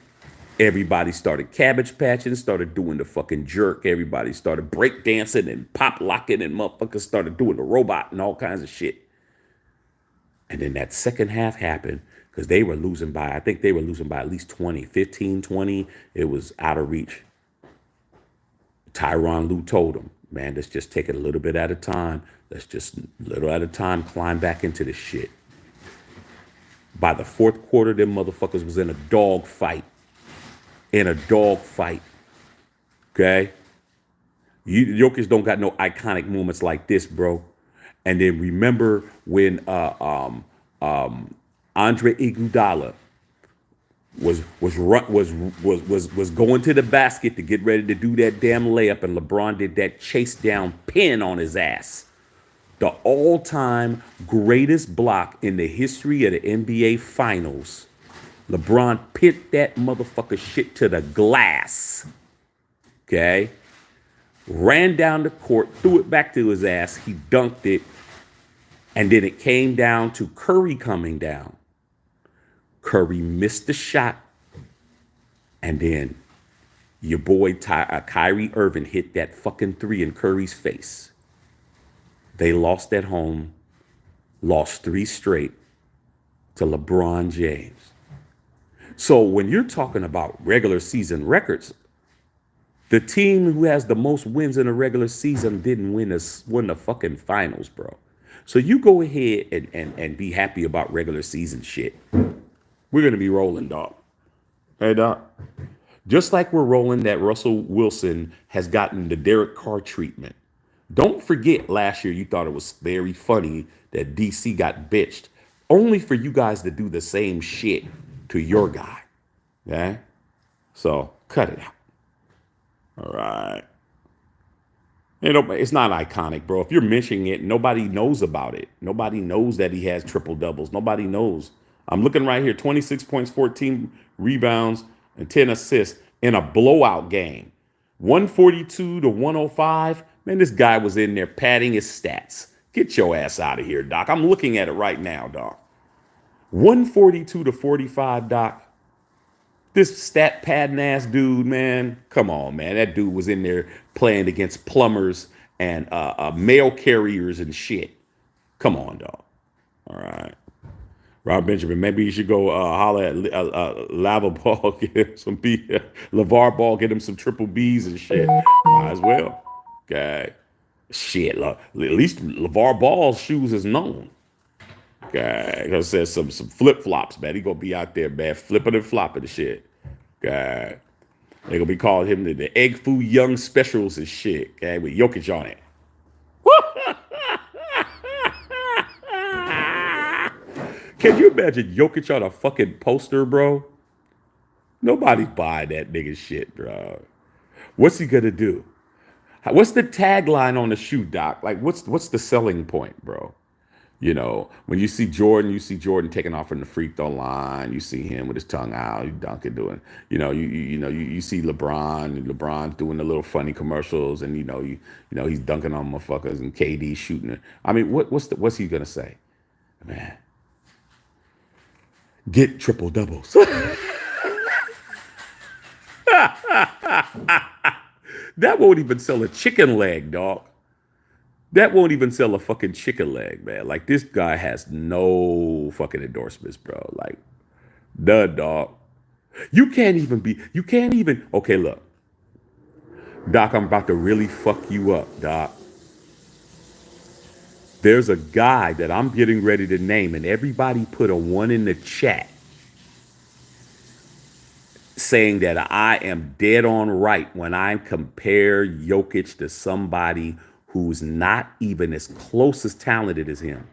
Everybody started cabbage patching, started doing the fucking jerk. Everybody started break dancing and pop locking, and motherfuckers started doing the robot and all kinds of shit. And then that second half happened because they were losing by, I think they were losing by at least 20, 15, 20. It was out of reach. Tyronn Lue told them, man, let's just take it a little bit at a time. Let's just little at a time climb back into this shit. By the fourth quarter, them motherfuckers was in a dog fight. In a dog fight. Okay? Jokic don't got no iconic moments like this, bro. And then remember when Andre Iguodala was going to the basket to get ready to do that damn layup, and LeBron did that chase down pin on his ass. The all-time greatest block in the history of the NBA Finals. LeBron pinned that motherfucker shit to the glass. Okay? Ran down the court, threw it back to his ass. He dunked it. And then it came down to Curry coming down. Curry missed the shot. And then your boy Kyrie Irving hit that fucking 3 in Curry's face. They lost at home, lost 3 straight to LeBron James. So when you're talking about regular season records, the team who has the most wins in a regular season didn't win the fucking finals, bro. So you go ahead and be happy about regular season shit. We're going to be rolling, dog. Hey, dog. Just like we're rolling that Russell Wilson has gotten the Derek Carr treatment. Don't forget last year you thought it was very funny that DC got bitched, only for you guys to do the same shit to your guy. Okay? So cut it out. All right. It's not iconic, bro. If you're mentioning it, nobody knows about it. Nobody knows that he has triple doubles. Nobody knows. I'm looking right here, 26 points, 14 rebounds, and 10 assists in a blowout game. 142 to 105. Man, this guy was in there padding his stats. Get your ass out of here, Doc. I'm looking at it right now, Doc. 142 to 45, Doc. This stat padding ass dude, man. Come on, man. That dude was in there playing against plumbers and mail carriers and shit. Come on, dog. All right. Rob Benjamin, maybe you should go holler at Lava Ball, get him some B, LeVar Ball, get him some triple Bs and shit. Might as well. Okay. Shit, at least LeVar Ball's shoes is known. Okay, because says some flip flops, man. He gonna be out there, man, flipping and flopping and shit. Okay, they gonna be calling him the Egg Foo Young Specials and shit. Okay, with Jokic on it. Can you imagine Jokic on a fucking poster, bro? Nobody's buying that nigga shit, bro. What's he gonna do? What's the tagline on the shoe, Doc? Like, what's the selling point, bro? You know, when you see Jordan taking off from the free throw line. You see him with his tongue out, you dunking, doing. You see LeBron doing the little funny commercials, and he's dunking on motherfuckers, and KD shooting it. I mean, what's he gonna say, man? Get triple doubles. That won't even sell a chicken leg, dog. That won't even sell a fucking chicken leg, man. Like, this guy has no fucking endorsements, bro. Like, none, dog. You can't even, okay, look, Doc, I'm about to really fuck you up, Doc. There's a guy that I'm getting ready to name, and everybody put a one in the chat saying that I am dead on right when I compare Jokic to somebody who's not even as close as talented as him.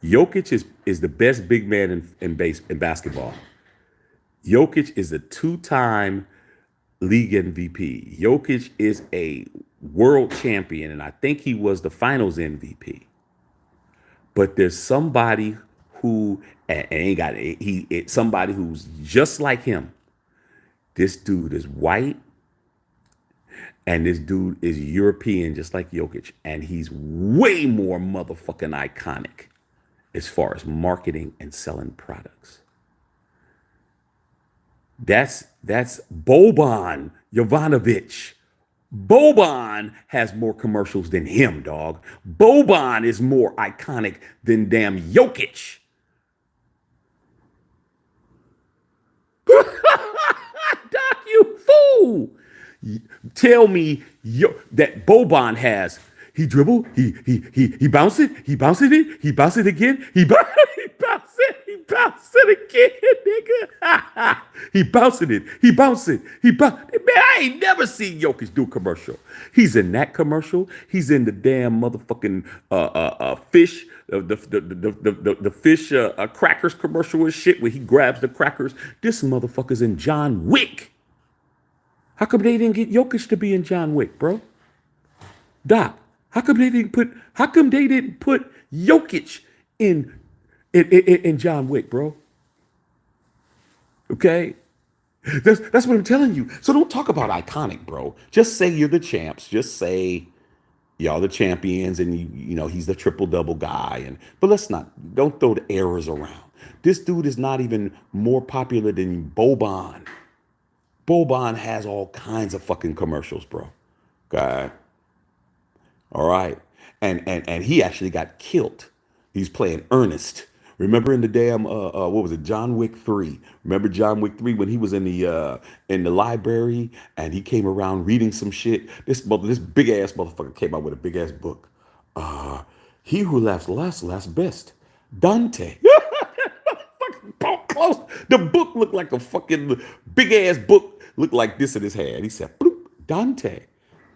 Jokic is the best big man in basketball. Jokic is a two-time league MVP. Jokic is a world champion, and I think he was the finals MVP. But there's somebody who and ain't got somebody who's just like him. This dude is white, and this dude is European, just like Jokic, and he's way more motherfucking iconic as far as marketing and selling products. That's Boban Jovanovic. Boban has more commercials than him, dog. Boban is more iconic than damn Jokic. Doc, you fool. Tell me that Boban has. He dribble, he bounce it, he bounce it, he bounce it again, he bounce it again, nigga. He bouncing it, he bounce it, he bounce. Man, I ain't never seen Jokic do a commercial. He's in that commercial. He's in the damn motherfucking fish, the fish crackers commercial and shit where he grabs the crackers. This motherfucker's in John Wick. How come they didn't get Jokic to be in John Wick, bro? Doc, how come they didn't put Jokic in John Wick, bro? Okay? That's what I'm telling you. So don't talk about iconic, bro. Just say you're the champs. Just say y'all the champions and you know he's the triple double guy. But don't throw the errors around. This dude is not even more popular than Boban. Boban has all kinds of fucking commercials, bro. Okay. All right. And he actually got killed. He's playing Ernest. Remember in the damn what was it, John Wick 3? Remember John Wick 3 when he was in the library and he came around reading some shit? This big ass motherfucker came out with a big ass book. He who laughs last best. Dante. Close. The book looked like a fucking big ass book, looked like this in his hand. He said, bloop, Dante.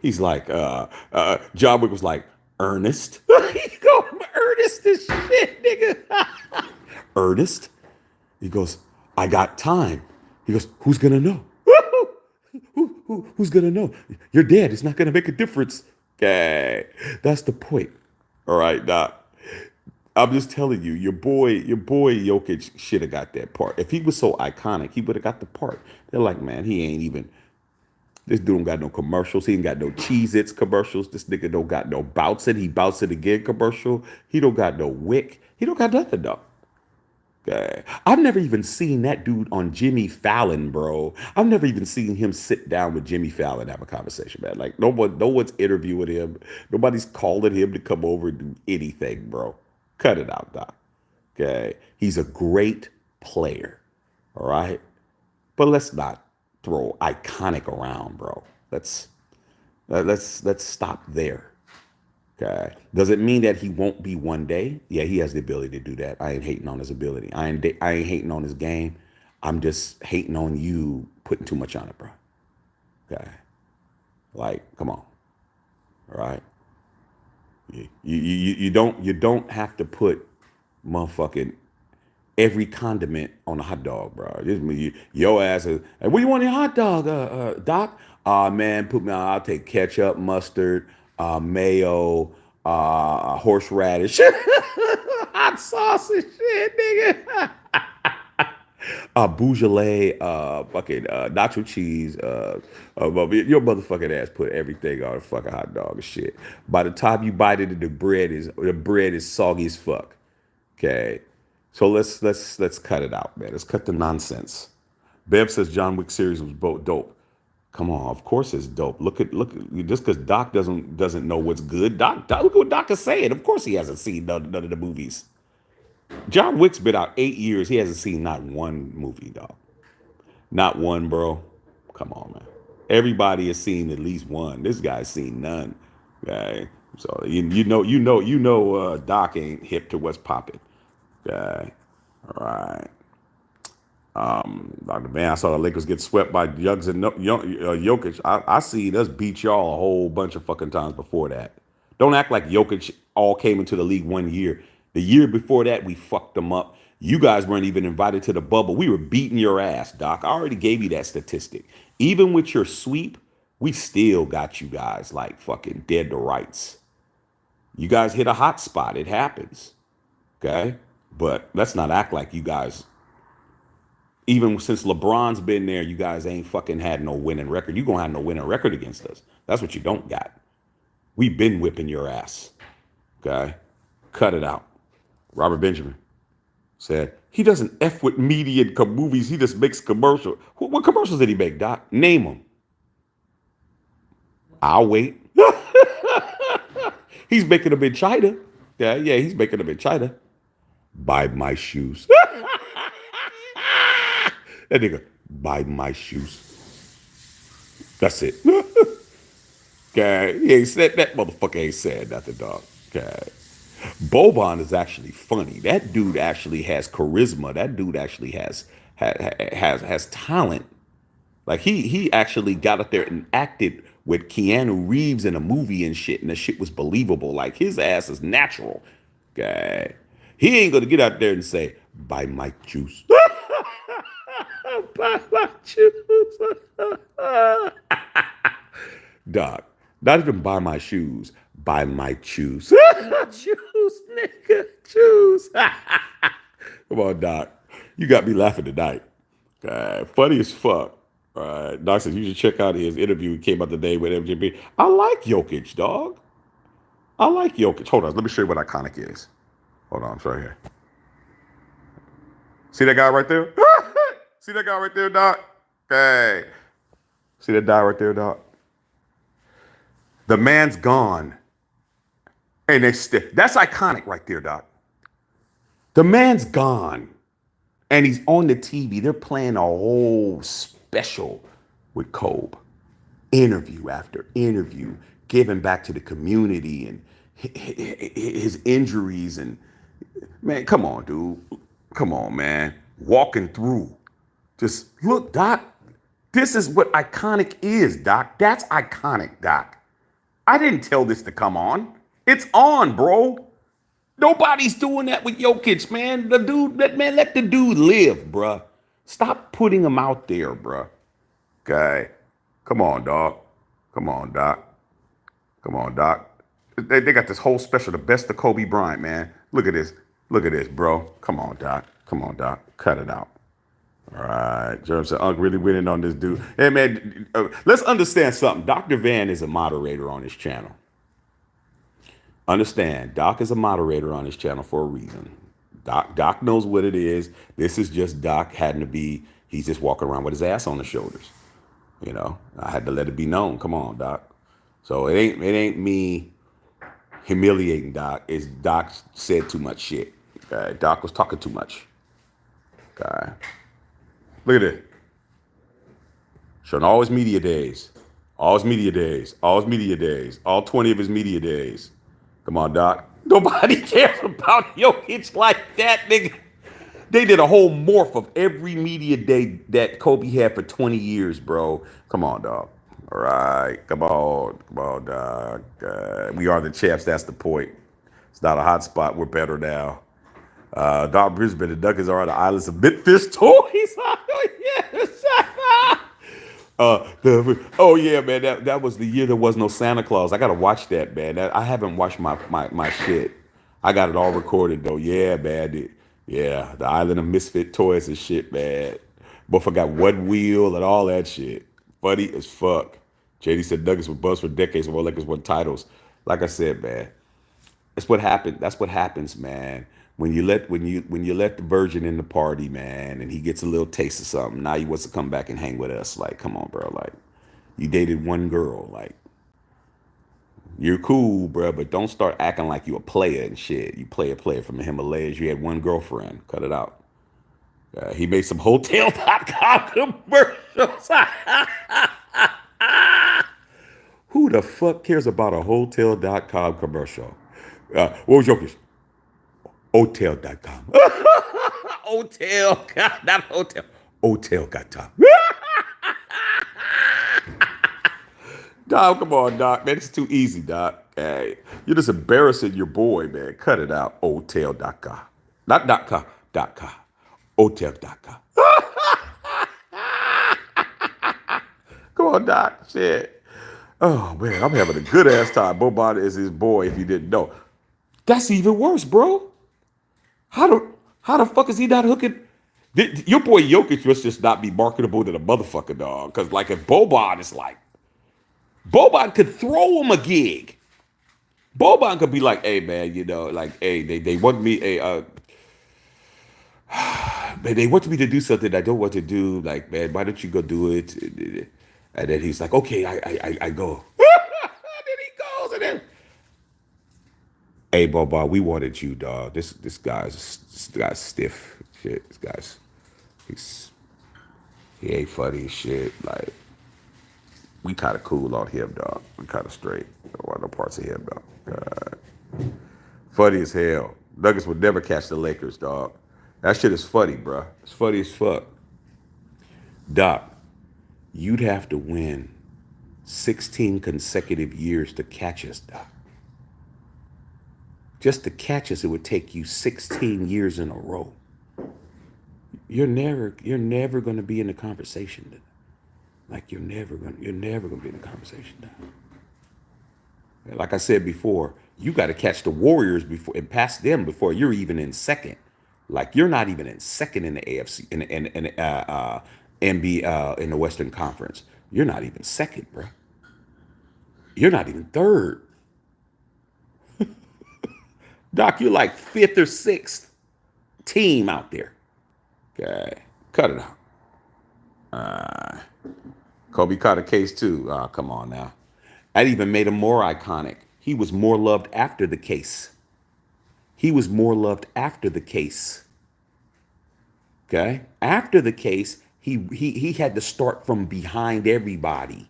He's like, John Wick was like, Ernest. He called him Ernest as shit, nigga. Ernest. He goes, I got time. He goes, who's gonna know? Who's gonna know? You're dead. It's not gonna make a difference. Okay. That's the point. All right, Doc. I'm just telling you, your boy Jokic should have got that part. If he was so iconic, he would have got the part. They're like, man, he ain't even. This dude don't got no commercials. He ain't got no Cheez-Its commercials. This nigga don't got no bounce it. He bounce it again commercial. He don't got no wick. He don't got nothing though. Okay. I've never even seen that dude on Jimmy Fallon, bro. I've never even seen him sit down with Jimmy Fallon and have a conversation, man. Like no one's interviewing him. Nobody's calling him to come over and do anything, bro. Cut it out, Doc. Okay. He's a great player. All right. But let's not throw iconic around, bro. Let's stop there. Okay. Does it mean that he won't be one day? Yeah, he has the ability to do that. I ain't hating on his ability. I ain't hating on his game. I'm just hating on you putting too much on it, bro. Okay. Like, come on. All right. You don't have to put motherfucking every condiment on a hot dog, bro. Your ass is, hey, what do you want in a hot dog, Doc? Man, I'll take ketchup, mustard, mayo, horseradish, hot sauce and shit, nigga. Beaujolais, fucking nacho cheese. Your motherfucking ass put everything on a fucking hot dog and shit. By the time you bite it, the bread is soggy as fuck. Okay, so let's cut it out, man. Let's cut the nonsense. Bev says John Wick series was dope. Come on, of course it's dope. Look at just because Doc doesn't know what's good. Doc, look at what Doc is saying. Of course he hasn't seen none of the movies. John Wick's been out 8 years. He hasn't seen not one movie, dog. Not one, bro. Come on, man. Everybody has seen at least one. This guy's seen none. Okay. So Doc ain't hip to what's popping. Okay. All right. Dr. Van, I saw the Lakers get swept by Yugs and Jokic. I seen us beat y'all a whole bunch of fucking times before that. Don't act like Jokic all came into the league one year. The year before that, we fucked them up. You guys weren't even invited to the bubble. We were beating your ass, Doc. I already gave you that statistic. Even with your sweep, we still got you guys like fucking dead to rights. You guys hit a hot spot. It happens. Okay? But let's not act like you guys, even since LeBron's been there, you guys ain't fucking had no winning record. You gonna have no winning record against us. That's what you don't got. We've been whipping your ass. Okay? Cut it out. Robert Benjamin said, he doesn't F with media and movies. He just makes commercials. What commercials did he make, Doc? Name them. I'll wait. He's making them in China. Yeah, he's making them in China. Buy my shoes. That nigga, buy my shoes. That's it. Okay, he ain't said that motherfucker ain't said nothing, dog. Okay. Boban is actually funny. That dude actually has charisma. That dude actually has talent. Like he actually got up there and acted with Keanu Reeves in a movie and shit, and the shit was believable. Like his ass is natural. Okay. He ain't gonna get out there and say, buy my juice. Buy my juice. Dog. Not even buy my shoes. Buy my shoes. Choose, nigga. Choose. Come on, Doc. You got me laughing tonight. Funny as fuck. Doc says you should check out his interview. He came out today with MJB. I like Jokic, dog. I like Jokic. Hold on. Let me show you what iconic is. Hold on. It's right here. See that guy right there? See that guy right there, Doc? Okay. See that guy right there, Doc? The man's gone. And that's iconic right there, Doc. The man's gone. And he's on the TV. They're playing a whole special with Kobe. Interview after interview, giving back to the community and his injuries. And man, come on, dude. Come on, man. Walking through. Just look, Doc. This is what iconic is, Doc. That's iconic, Doc. I didn't tell this to come on. It's on, bro. Nobody's doing that with Jokic, man. Let the dude live, bruh. Stop putting him out there, bruh. Okay. Come on, dog. Come on, Doc. Come on, Doc. They got this whole special, the best of Kobe Bryant, man. Look at this. Look at this, bro. Come on, Doc. Come on, Doc. Cut it out. All right. Jerm said, Unc really winning on this dude. Hey, man, let's understand something. Dr. Van is a moderator on his channel. Understand, Doc is a moderator on his channel for a reason. Doc knows what it is. This is just Doc having to be, he's just walking around with his ass on his shoulders. You know, I had to let it be known. Come on, Doc. So it ain't me humiliating Doc. It's Doc said too much shit. Okay? Doc was talking too much. Okay. Look at it. Showing all his media days. All his media days. All his media days. All 20 of his media days. Come on, Doc. Nobody cares about Jokic like that, nigga. They did a whole morph of every media day that Kobe had for 20 years, bro. Come on, dog. All right. Come on. Come on, dog. We are the champs. That's the point. It's not a hot spot. We're better now. Doc Brisbane, the Duckers are the islands of Bitfish toys. Oh yeah, man. That was the year there was no Santa Claus. I gotta watch that, man. I haven't watched my shit. I got it all recorded though. Yeah, man. The island of misfit toys and shit, man. But forgot one wheel and all that shit. Funny as fuck. JD said Nuggets were buzz for decades and Lakers won titles. Like I said, man, that's what happened. That's what happens, man. When you let the virgin in the party, man, and he gets a little taste of something, now he wants to come back and hang with us. Like, come on, bro. Like, you dated one girl. Like, you're cool, bro, but don't start acting like you a player and shit. You player from the Himalayas. You had one girlfriend. Cut it out. He made some Hotel.com commercials. Who the fuck cares about a Hotel.com commercial? What was Jokic? Hotel.com. Hotel, not hotel. Hotel.com. Doc, come on, Doc. Man, it's too easy, Doc. Hey, you're just embarrassing your boy, man. Cut it out. Hotel.com. Not .com. .com. Hotel.com. Come on, Doc. Shit. Oh, man, I'm having a good ass time. Boban is his boy, if you didn't know. That's even worse, bro. How the fuck is he not hooking? Your boy Jokic must just not be marketable to the motherfucker, dog. Because, like, if Boban is like, Boban could throw him a gig. Boban could be like, hey, man, you know, like, hey, they want me, they want me to do something I don't want to do. Like, man, why don't you go do it? And then he's like, okay, I go. And then he goes, and then, hey, Boban, we wanted you, dog. This guy's stiff. Shit, he ain't funny as shit. Like, we kind of cool on him, dog. We kind of straight. Don't want no parts of him, dog. Funny as hell. Nuggets would never catch the Lakers, dog. That shit is funny, bro. It's funny as fuck. Doc, you'd have to win 16 consecutive years to catch us, Doc. Just to catch us, it would take you 16 years in a row. You're never going to be in the conversation. Like you're never going to be in the conversation, Doc. Like I said before, you got to catch the Warriors before and pass them before you're even in second. Like you're not even in second in the AFC in NBA in the Western Conference. You're not even second, bro. You're not even third. Doc, you're like fifth or sixth team out there. Okay, cut it out. Kobe caught a case too. Oh, come on now. That even made him more iconic. He was more loved after the case. He was more loved after the case. Okay? After the case, he had to start from behind everybody.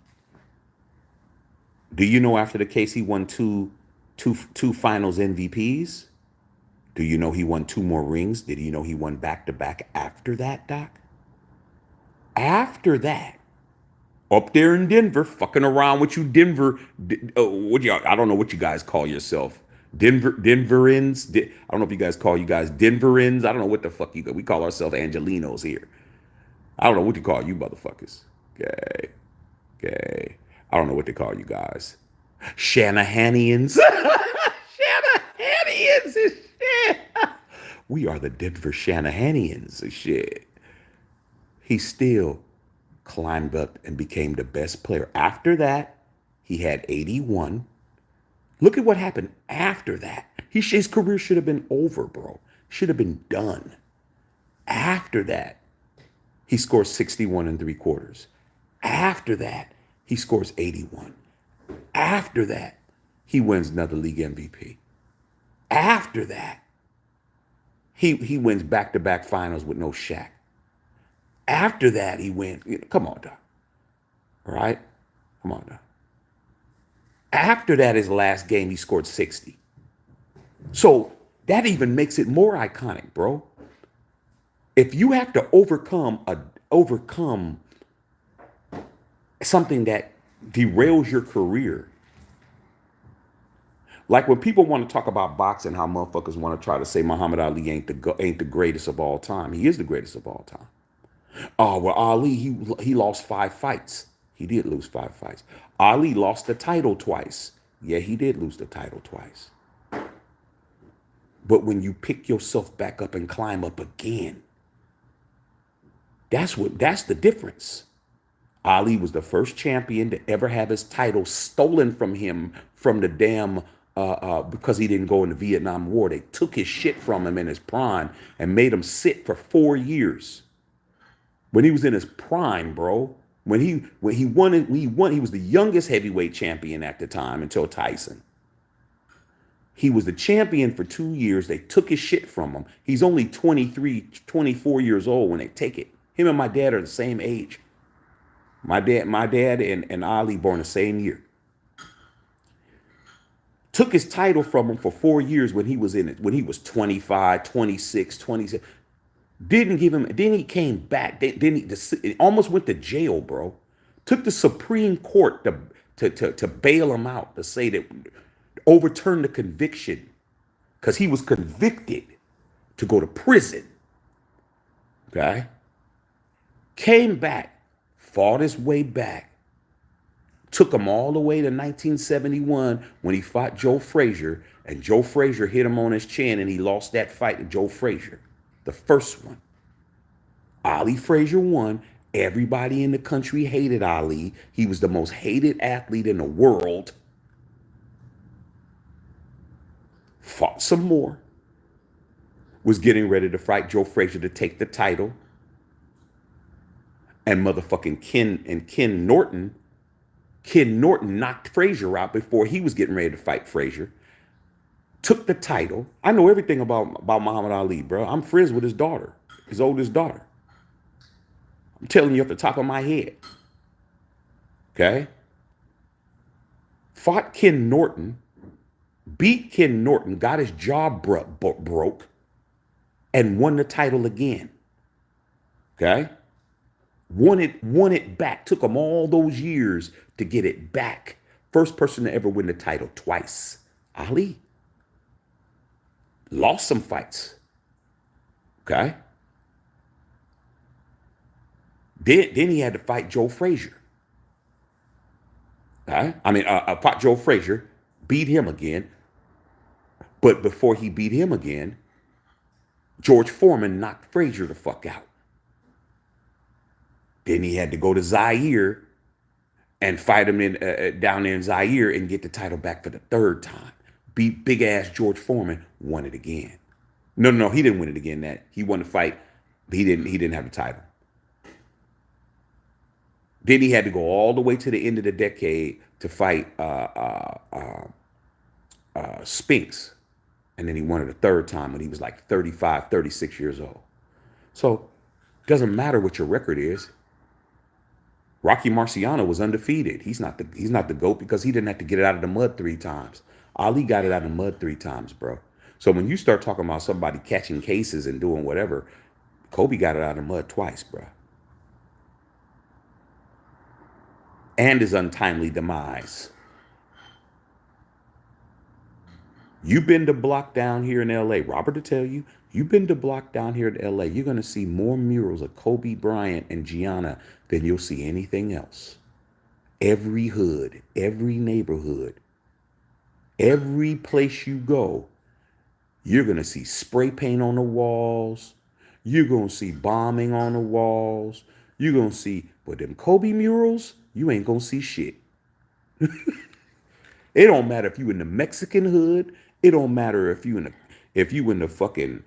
Do you know after the case he won two finals MVPs? Do you know he won 2 more rings? Did you know he won back-to-back after that, Doc? After that, up there in Denver, fucking around with you, Denver. I don't know what you guys call yourself. Denverins. I don't know if you guys call you guys Denverins. I don't know what the fuck we call ourselves Angelinos here. I don't know what you call you motherfuckers. Okay. I don't know what they call you guys. Shanahanians. Shanahanians and shit. We are the Denver Shanahanians and shit. He still climbed up and became the best player. After that, he had 81. Look at what happened after that. His career should have been over, bro. Should have been done. After that, he scores 61 and 3/4. After that, he scores 81. After that, he wins another league MVP. After that, he wins back-to-back finals with no Shaq. After that, he wins. Come on, Doc. All right? Come on, Doc. After that, his last game, he scored 60. So that even makes it more iconic, bro. If you have to overcome something that derails your career, like when people want to talk about boxing, how motherfuckers want to try to say Muhammad Ali ain't the greatest of all time. He is the greatest of all time. Oh, well, Ali, he lost 5 fights. He did lose 5 fights. Ali lost the title twice. Yeah, he did lose the title twice. But when you pick yourself back up and climb up again, that's the difference. Ali was the first champion to ever have his title stolen from him from the damn because he didn't go in the Vietnam War. They took his shit from him in his prime and made him sit for 4 years. When he was in his prime, bro, when he won, he was the youngest heavyweight champion at the time until Tyson. He was the champion for 2 years. They took his shit from him. He's only 23, 24 years old when they take it. Him and my dad are the same age. My dad and Ali born the same year. Took his title from him for 4 years when he was in it, when he was 25, 26, 27. Didn't give him, then he came back. Then he almost went to jail, bro. Took the Supreme Court to bail him out, to say that, overturn the conviction, because he was convicted to go to prison. Okay? Came back, fought his way back. Took him all the way to 1971 when he fought Joe Frazier, and Joe Frazier hit him on his chin, and he lost that fight to Joe Frazier, the first one. Ali Frazier won. Everybody in the country hated Ali. He was the most hated athlete in the world. Fought some more. Was getting ready to fight Joe Frazier to take the title. And motherfucking Ken Norton knocked Frazier out before he was getting ready to fight Frazier. Took the title. I know everything about Muhammad Ali, bro. I'm friends with his daughter, his oldest daughter. I'm telling you off the top of my head. Okay? Fought Ken Norton, beat Ken Norton, got his jaw broke, and won the title again. Okay? Won it back. Took him all those years to get it back. First person to ever win the title twice. Ali. Lost some fights. Okay? Then he had to fight Joe Frazier. Okay? Fought Joe Frazier, beat him again. But before he beat him again, George Foreman knocked Frazier the fuck out. Then he had to go to Zaire and fight him down there in Zaire and get the title back for the third time. Beat big ass George Foreman, won it again. No, he didn't win it again. He won the fight, but he didn't have the title. Then he had to go all the way to the end of the decade to fight Spinks. And then he won it a third time when he was like 35, 36 years old. So it doesn't matter what your record is. Rocky Marciano was undefeated. He's not the GOAT because he didn't have to get it out of the mud 3 times. Ali got it out of the mud 3 times, bro. So when you start talking about somebody catching cases and doing whatever, Kobe got it out of the mud twice, bro. And his untimely demise. You've been to block down here in LA. Robert to tell you, you've been to block down here in LA. You're going to see more murals of Kobe Bryant and Gianna than you'll see anything else. Every hood, every neighborhood, every place you go, you're going to see spray paint on the walls. You're going to see bombing on the walls. You're going to see, but them Kobe murals, you ain't going to see shit. It don't matter if you in the Mexican hood. It don't matter if you in the fucking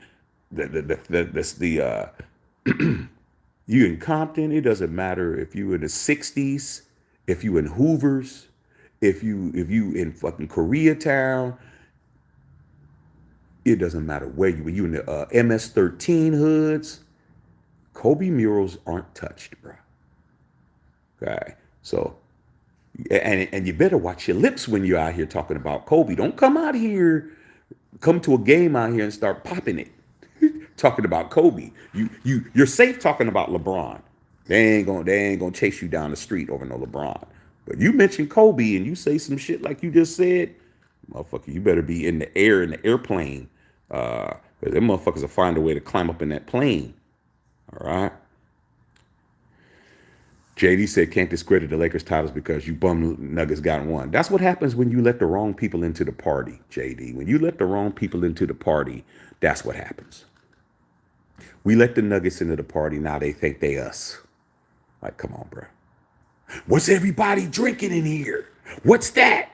you in Compton. It doesn't matter if you in the 60s, if you in Hoovers, if you in fucking Koreatown. It doesn't matter where you in the MS-13 hoods. Kobe murals aren't touched, bro. Okay, so. And you better watch your lips when you're out here talking about Kobe. Don't come out here, come to a game out here and start popping it, talking about Kobe. You're safe talking about LeBron. They ain't gonna chase you down the street over no LeBron. But you mention Kobe and you say some shit like you just said, motherfucker, you better be in the air in the airplane, because them motherfuckers will find a way to climb up in that plane. All right. JD said, can't discredit the Lakers titles because you bum Nuggets got one. That's what happens when you let the wrong people into the party, JD. When you let the wrong people into the party, that's what happens. We let the Nuggets into the party. Now they think they us. Like, come on, bro. What's everybody drinking in here? What's that?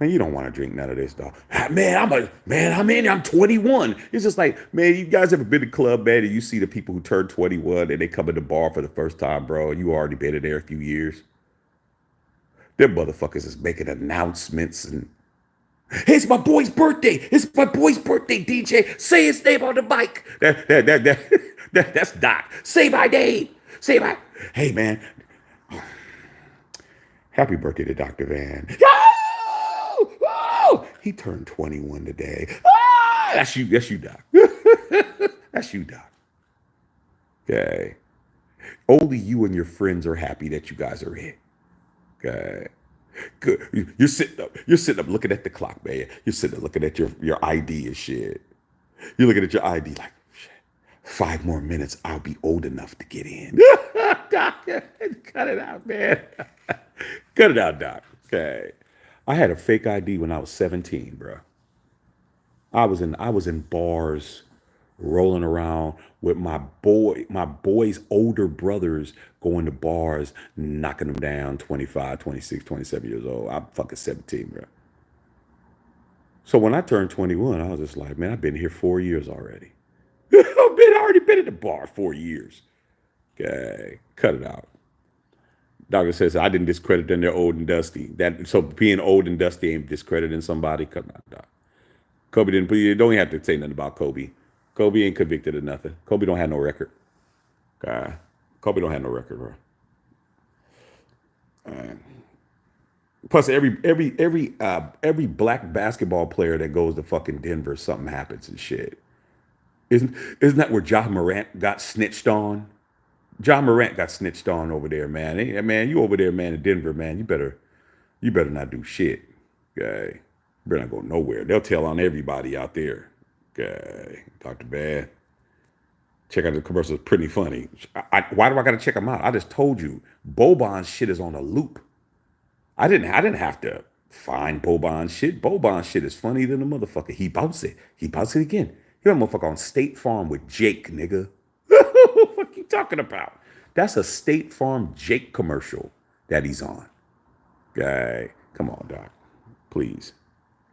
Man, you don't want to drink none of this, dog. I'm 21. It's just like, man, you guys ever been to club, man, and you see the people who turn 21 and they come in the bar for the first time, bro, and you already been in there a few years. Them motherfuckers is making announcements and It's my boy's birthday. It's my boy's birthday, DJ. Say his name on the mic. That's Doc. Say my name. Say my. Hey, man. Happy birthday to Dr. Van. Oh! Oh! He turned 21 today. Ah! That's you. That's you, Doc. That's you, Doc. Okay. Only you and your friends are happy that you guys are in. Okay. Good. You're sitting up. You're sitting up looking at the clock, man. You're sitting up looking at your ID and shit. You're looking at your ID like, shit, 5 more minutes, I'll be old enough to get in. Doc, cut it out, man. Cut it out, Doc. Okay. I had a fake ID when I was 17, bro. I was in bars rolling around with my boy's older brothers going to bars, knocking them down 25, 26, 27 years old. I'm fucking 17, bro. So when I turned 21, I was just like, man, I've been here 4 years already. Already been at the bar 4 years. Okay, cut it out. Doctor says I didn't discredit them. They're old and dusty. So being old and dusty ain't discrediting somebody. Cut it out, Doc. Kobe didn't. You don't even have to say nothing about Kobe. Kobe ain't convicted of nothing. Kobe don't have no record. Okay, Kobe don't have no record, bro. Plus, every black basketball player that goes to fucking Denver, something happens and shit. Isn't that where John Morant got snitched on? John Morant got snitched on over there, man. Hey, man, you over there, man, in Denver, man. You better not do shit. Okay. You better not go nowhere. They'll tell on everybody out there. Okay. Dr. Bad. Check out the commercials. Pretty funny. Why do I gotta check them out? I just told you. Boban's shit is on a loop. I didn't have to find Boban's shit. Boban's shit is funny than a motherfucker. He bounced it. He bounced it again. He got a motherfucker on State Farm with Jake, nigga. What the fuck you talking about? That's a State Farm Jake commercial that he's on. Guy, come on, Doc. Please.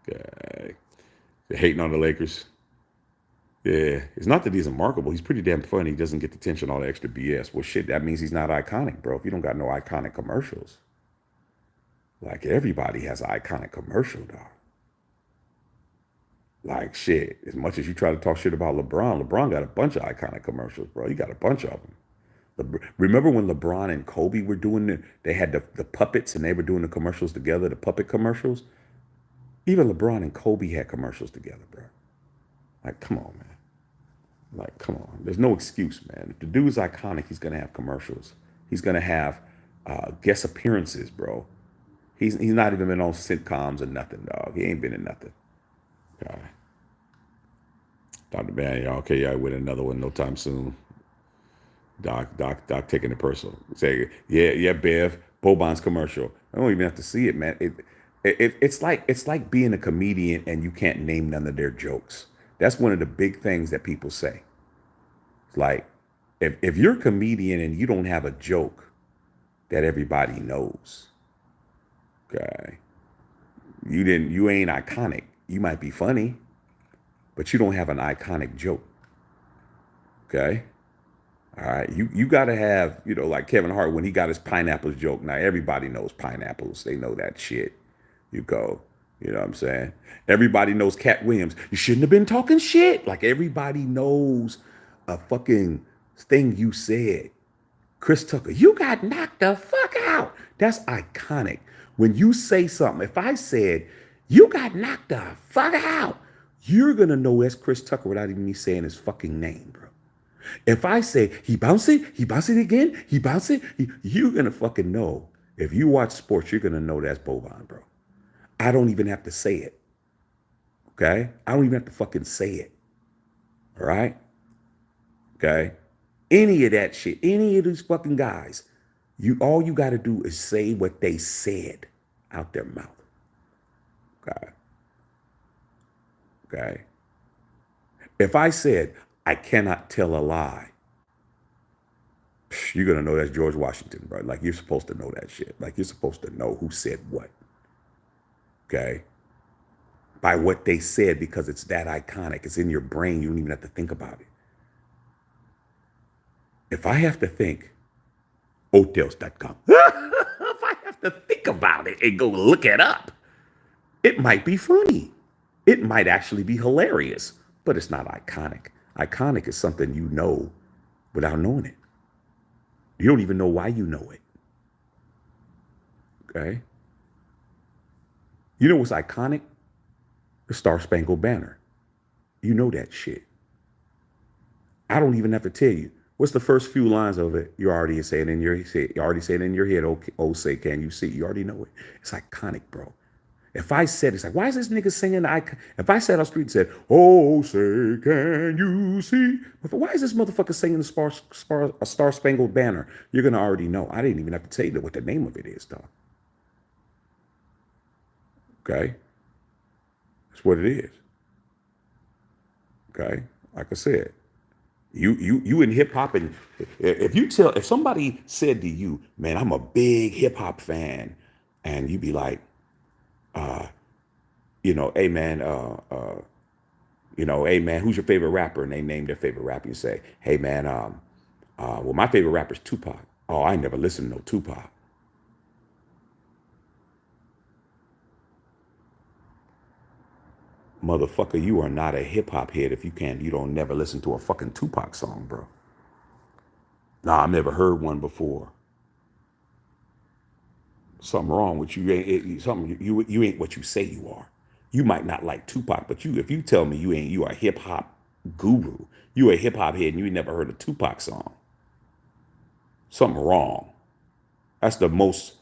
Guy. They're hating on the Lakers. Yeah. It's not that he's unmarkable. He's pretty damn funny. He doesn't get the attention, all the extra BS. Well, shit, that means he's not iconic, bro. If you don't got no iconic commercials. Like, everybody has an iconic commercial, dog. Like, shit, as much as you try to talk shit about LeBron got a bunch of iconic commercials, bro. He got a bunch of them. Remember when LeBron and Kobe were doing they had the puppets and they were doing the commercials together, the puppet commercials? Even LeBron and Kobe had commercials together, bro. Like, come on, man. Like, come on. There's no excuse, man. If the dude's iconic, he's going to have commercials. He's going to have guest appearances, bro. He's not even been on sitcoms or nothing, dog. He ain't been in nothing. Okay. Dr. Ban, y'all okay, y'all with another one no time soon. Doc taking it personal. Say, yeah, Bev, Boban's commercial. I don't even have to see it, man. It's like being a comedian and you can't name none of their jokes. That's one of the big things that people say. It's like, if you're a comedian and you don't have a joke that everybody knows, okay, you ain't iconic. You might be funny, but you don't have an iconic joke. Okay? All right. You gotta have, like Kevin Hart when he got his pineapples joke. Now everybody knows pineapples. They know that shit. You go. You know what I'm saying? Everybody knows Cat Williams. You shouldn't have been talking shit. Like everybody knows a fucking thing you said. Chris Tucker, you got knocked the fuck out. That's iconic. When you say something, if I said, you got knocked the fuck out, you're going to know that's Chris Tucker without even me saying his fucking name, bro. If I say, he bounced it again, he bounced it, you're going to fucking know. If you watch sports, you're going to know that's Boban, bro. I don't even have to say it. Okay? I don't even have to fucking say it. All right? Okay? Any of that shit, any of these fucking guys, all you got to do is say what they said out their mouth. Okay. Okay. If I said, I cannot tell a lie, you're going to know that's George Washington, bro. Like, you're supposed to know that shit. Like, you're supposed to know who said what. Okay. By what they said, because it's that iconic. It's in your brain. You don't even have to think about it. If I have to think, hotels.com. If I have to think about it and go look it up, It might be funny. It might actually be hilarious, but it's not iconic. Iconic is something you know without knowing it. You don't even know why you know it. Okay? You know what's iconic? The Star Spangled Banner. You know that shit. I don't even have to tell you. What's the first few lines of it? You already say it in your head. You already say it in your head. Okay, oh, say, can you see? You already know it. It's iconic, bro. If I said, it's like, why is this nigga singing? If I sat on the street and said, oh, say, can you see? Why is this motherfucker singing the Star Spangled Banner? You're going to already know. I didn't even have to tell you what the name of it is, dog. Okay? That's what it is. Okay? Like I said, you in hip hop, and if somebody said to you, man, I'm a big hip hop fan, and you be like, hey man, hey man, who's your favorite rapper? And they name their favorite rapper. You say, hey man, well, my favorite rapper is Tupac. Oh, I never listened to no Tupac. Motherfucker, you are not a hip hop head if you don't never listen to a fucking Tupac song, bro. Nah, I've never heard one before. Something wrong with you. You ain't what you say you are. You might not like Tupac, but if you tell me you are a hip hop guru, you a hip hop head and you ain't never heard a Tupac song. Something wrong. That's the most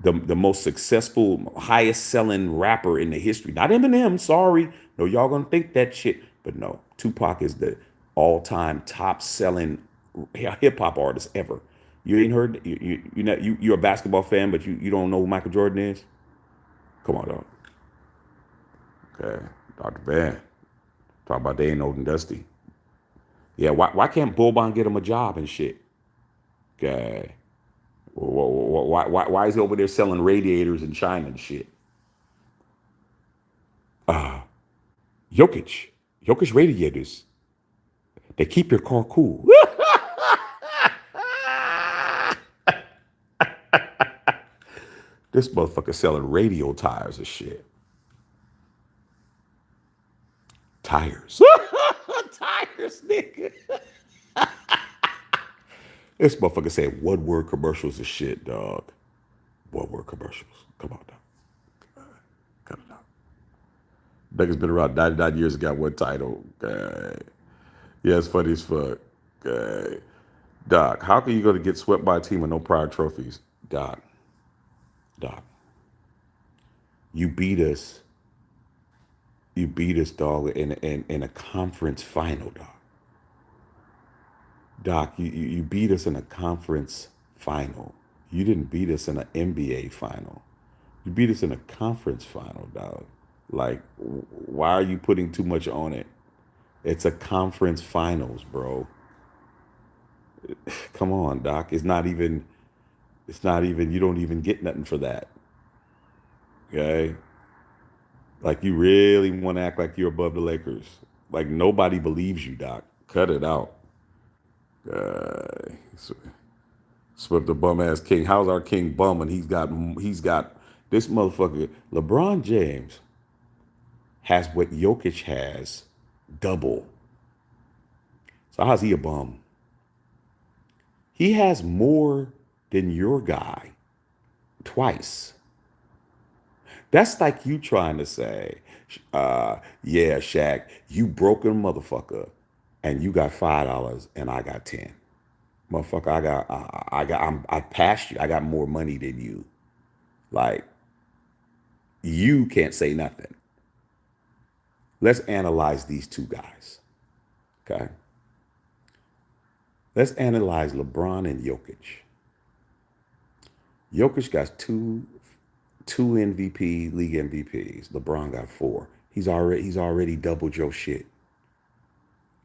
the most successful, highest selling rapper in the history. Not Eminem, sorry. No, y'all gonna think that shit. But no, Tupac is the all-time top selling hip hop artist ever. You ain't heard you're a basketball fan, but you don't know who Michael Jordan is? Come on, dog. Okay. Dr. Van. Talk about they ain't old and dusty. Yeah, why can't Boban get him a job and shit? Okay. Why is he over there selling radiators in China and shit? Jokic. Jokic radiators. They keep your car cool. This motherfucker selling radio tires and shit. Tires. Tires, nigga. This motherfucker said one word commercials and shit, dog. One word commercials. Come on, dog. Cut it out. Nigga's been around 99 years and got one title. Okay. Yeah, it's funny as fuck. Okay. Doc, how can you go to get swept by a team with no prior trophies? Doc, you beat us. You beat us, dog, in a conference final, dog. Doc, you beat us in a conference final. You didn't beat us in an NBA final. You beat us in a conference final, dog. Like, why are you putting too much on it? It's a conference finals, bro. Come on, Doc. It's not even, you don't even get nothing for that. Okay? Like, you really want to act like you're above the Lakers. Like, nobody believes you, Doc. Cut it out. Swept the bum ass king. How's our king bum? And he's got this motherfucker. LeBron James has what Jokic has double. So how's he a bum? He has more than your guy twice. That's like you trying to say, yeah, Shaq, you broken motherfucker, and you got $5 and I got 10. Motherfucker, I passed you. I got more money than you. Like, you can't say nothing. Let's analyze these two guys. Okay. Let's analyze LeBron and Jokic. Jokic got two league MVPs. LeBron got 4. He's already doubled your shit.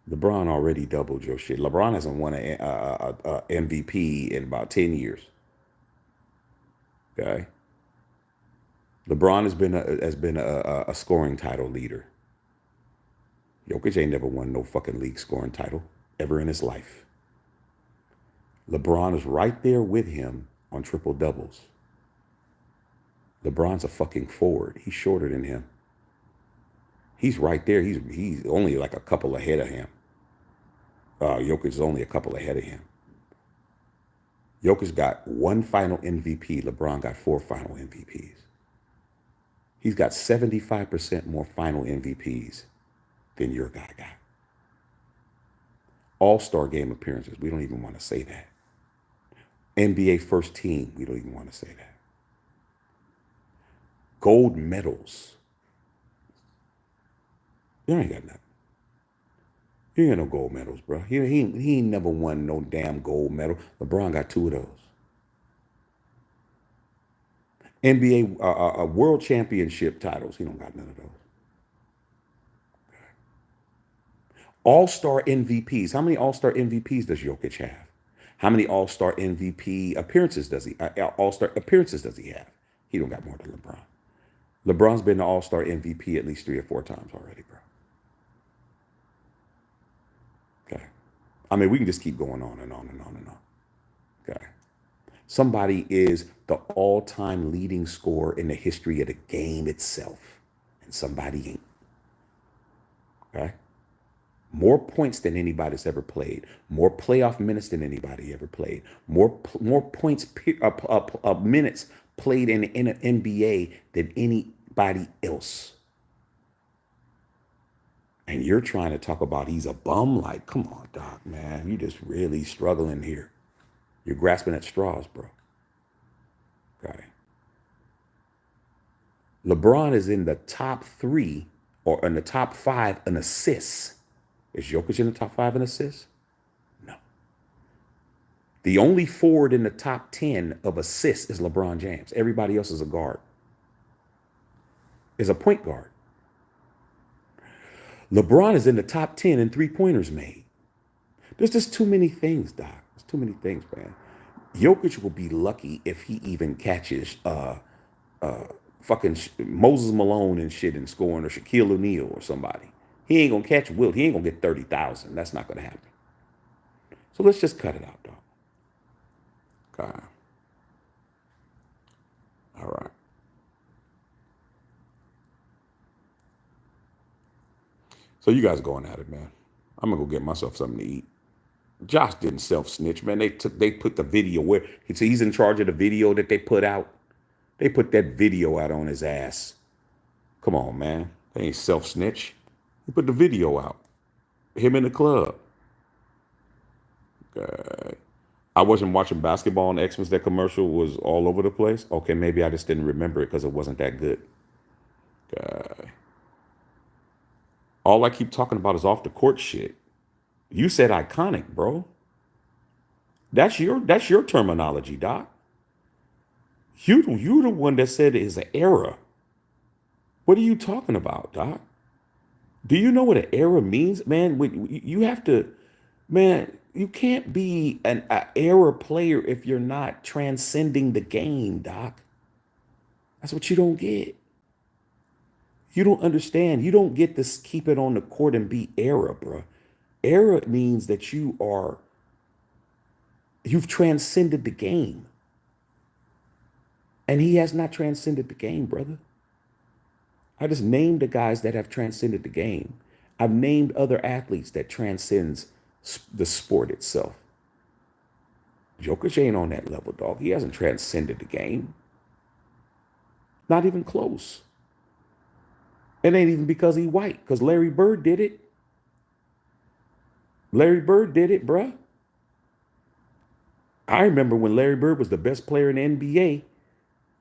LeBron already doubled your shit. LeBron hasn't won a MVP in about 10 years. Okay. LeBron has been a scoring title leader. Jokic ain't never won no fucking league scoring title ever in his life. LeBron is right there with him on triple doubles. LeBron's a fucking forward. He's shorter than him. He's right there. He's only like a couple ahead of him. Jokic is only a couple ahead of him. Jokic got 1 final MVP. LeBron got 4 final MVPs. He's got 75% more final MVPs than your guy got. All-star game appearances. We don't even want to say that. NBA first team. We don't even want to say that. Gold medals. You ain't got nothing. You ain't got no gold medals, bro. He ain't never won no damn gold medal. LeBron got 2 of those. NBA world championship titles. He don't got none of those. All-star MVPs. How many all-star MVPs does Jokic have? How many all-star MVP appearances does he? All-star appearances does he have? He don't got more than LeBron. LeBron's been the all-star MVP at least 3 or 4 times already, bro. Okay. I mean, we can just keep going on and on and on and on. Okay. Somebody is the all-time leading scorer in the history of the game itself, and somebody ain't. Okay. More points than anybody's ever played. More playoff minutes than anybody ever played. More points minutes played in an NBA than anybody else. And you're trying to talk about he's a bum? Like, come on, Doc, man. You just really struggling here. You're grasping at straws, bro. Okay. LeBron is in the top 3 or in the top 5 in assists. Is Jokic in the top 5 in assists? No. The only forward in the top 10 of assists is LeBron James. Everybody else is a guard. Is a point guard. LeBron is in the top 10 in 3-pointers made. There's just too many things, Doc. There's too many things, man. Jokic will be lucky if he even catches fucking Moses Malone and shit and scoring, or Shaquille O'Neal or somebody. He ain't gonna catch Wilt. He ain't gonna get 30,000. That's not gonna happen. So let's just cut it out, dog. Okay. All right. So you guys going at it, man. I'm gonna go get myself something to eat. Josh didn't self-snitch, man. They put the video where he's in charge of the video that they put out. They put that video out on his ass. Come on, man. They ain't self-snitch. He put the video out. Him in the club. Okay. I wasn't watching basketball on Xmas. That commercial was all over the place. Okay, maybe I just didn't remember it because it wasn't that good. Okay. All I keep talking about is off the court shit. You said iconic, bro. That's your terminology, Doc. You the one that said it is an era. What are you talking about, Doc? Do you know what an era means, man? You have to, man. You can't be an era player if you're not transcending the game, Doc. That's what you don't get. You don't understand. You don't get to keep it on the court and be era, bro. Era means that you've transcended the game. And he has not transcended the game, brother. I just named the guys that have transcended the game. I've named other athletes that transcends the sport itself. Jokic ain't on that level, dog. He hasn't transcended the game. Not even close. It ain't even because he white, because Larry Bird did it. Larry Bird did it, bruh. I remember when Larry Bird was the best player in the NBA,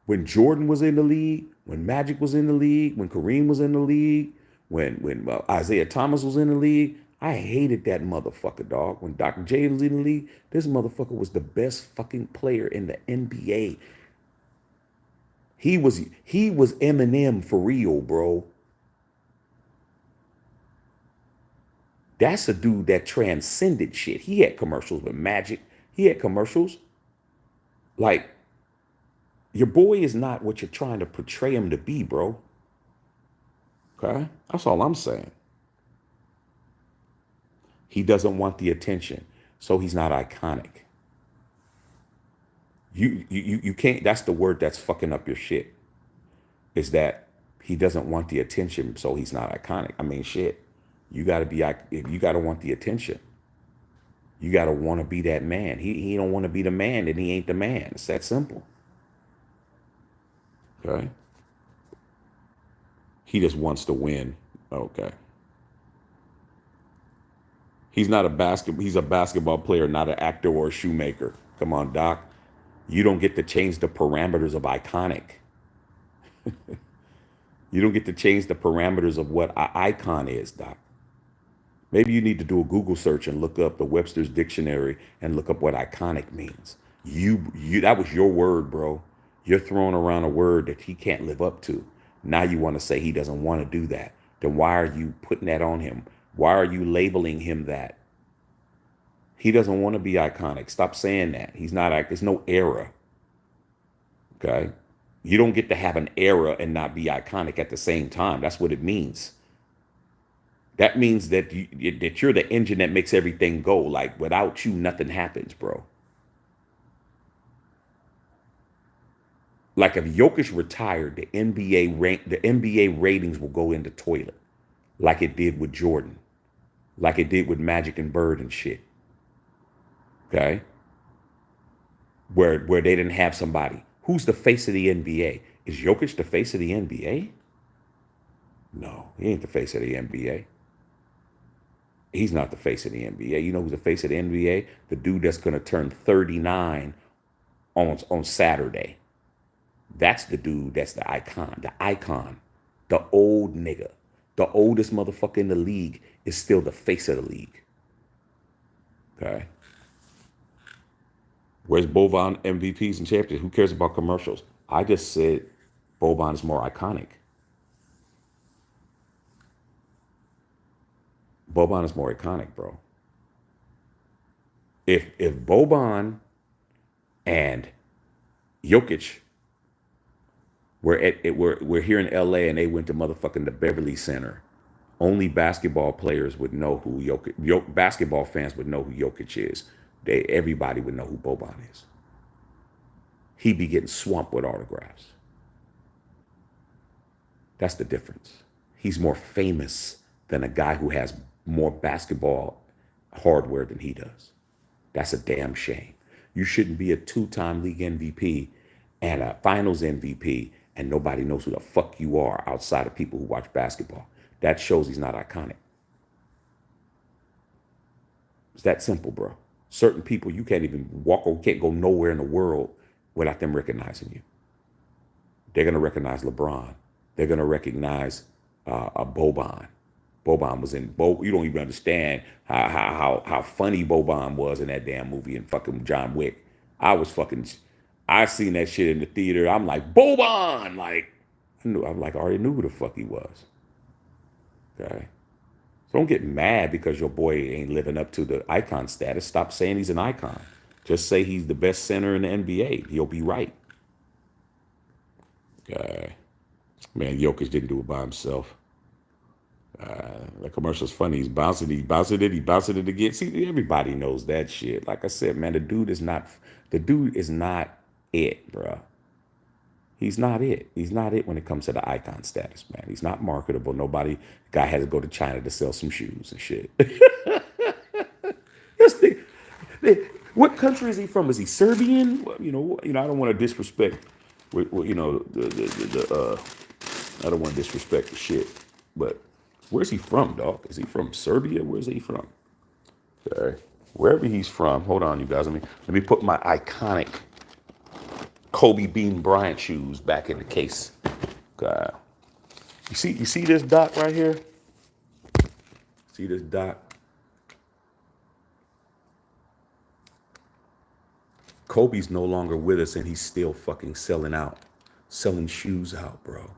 when Jordan was in the league, when Magic was in the league, when Kareem was in the league, when Isaiah Thomas was in the league. I hated that motherfucker, dog. When Dr. J was in the league, this motherfucker was the best fucking player in the NBA. He was Eminem for real, bro. That's a dude that transcended shit. He had commercials with Magic. He had commercials. Like, your boy is not what you're trying to portray him to be, bro. Okay? That's all I'm saying. He doesn't want the attention, so he's not iconic. You can't, that's the word that's fucking up your shit. is that he doesn't want the attention, so he's not iconic. I mean, shit, you got to be, if you got to want the attention, you got to want to be that man. He don't want to be the man, then he ain't the man. It's that simple. Okay. He just wants to win. Okay. He's not a basketball. He's a basketball player, not an actor or a shoemaker. Come on, Doc. You don't get to change the parameters of iconic. You don't get to change the parameters of what an icon is, Doc. Maybe you need to do a Google search and look up the Webster's dictionary and look up what iconic means. You that was your word, bro. You're throwing around a word that he can't live up to. Now you want to say he doesn't want to do that. Then why are you putting that on him? Why are you labeling him that? He doesn't want to be iconic. Stop saying that. He's not. There's no era. Okay. You don't get to have an era and not be iconic at the same time. That's what it means. That means that that you're the engine that makes everything go. Like without you, nothing happens, bro. Like if Jokic retired, the NBA ratings will go in the toilet, like it did with Jordan, like it did with Magic and Bird and shit. Okay, where they didn't have somebody who's the face of the NBA. Is Jokic the face of the NBA? No, he ain't the face of the NBA. He's not the face of the NBA. You know who's the face of the NBA? The dude that's going to turn 39 on Saturday. That's the dude that's the icon. The icon. The old nigga. The oldest motherfucker in the league is still the face of the league. Okay? Where's Boban MVPs and champions? Who cares about commercials? I just said Boban is more iconic. Boban is more iconic, bro. If Boban and Jokic we're here in LA and they went to motherfucking the Beverly Center, only basketball players would know who basketball fans would know who Jokic is. Everybody would know who Boban is. He'd be getting swamped with autographs. That's the difference. He's more famous than a guy who has more basketball hardware than he does. That's a damn shame. You shouldn't be a two-time league MVP and a finals MVP and nobody knows who the fuck you are outside of people who watch basketball. That shows he's not iconic. It's that simple, bro. Certain people, you can't even walk or can't go nowhere in the world without them recognizing you. They're going to recognize LeBron. They're going to recognize a Boban. Boban was in you don't even understand how funny Boban was in that damn movie in fucking John Wick. I seen that shit in the theater. I'm like, Boban! Like, I already knew who the fuck he was. Okay? So don't get mad because your boy ain't living up to the icon status. Stop saying he's an icon. Just say he's the best center in the NBA. You'll be right. Okay. Man, Jokic didn't do it by himself. The commercial's funny. He's bouncing it again. See, everybody knows that shit. Like I said, man, the dude is not it, bro. He's not it. He's not it when it comes to the icon status, man. He's not marketable. Guy has to go to China to sell some shoes and shit. What country is he from? Is he Serbian? You know, I don't want to disrespect. I don't want to disrespect the shit, but where's he from, dog? Is he from Serbia? Where's he from? Okay, wherever he's from. Hold on, you guys. Let me put my iconic Kobe Bean Bryant shoes back in the case. Okay. You see this dot right here? See this dot? Kobe's no longer with us and he's still fucking selling shoes out, bro.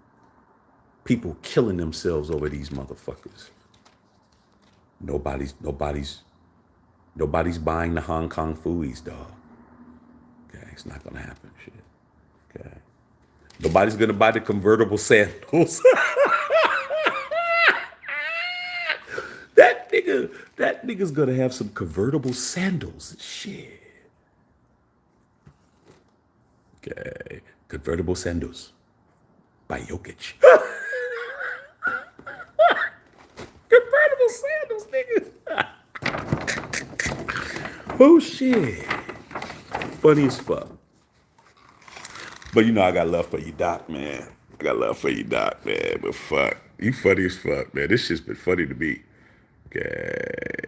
People killing themselves over these motherfuckers. Nobody's buying the Hong Kong Fooey's, dog. Okay, it's not gonna happen, shit. Okay. Nobody's gonna buy the convertible sandals. That nigga's gonna have some convertible sandals. Shit. Okay. Convertible sandals. by Jokic. Convertible sandals, nigga. Oh shit. Funny as fuck. But you know I got love for you, Doc, man. I got love for you, Doc, man. But fuck. You funny as fuck, man. This shit's been funny to me. Okay.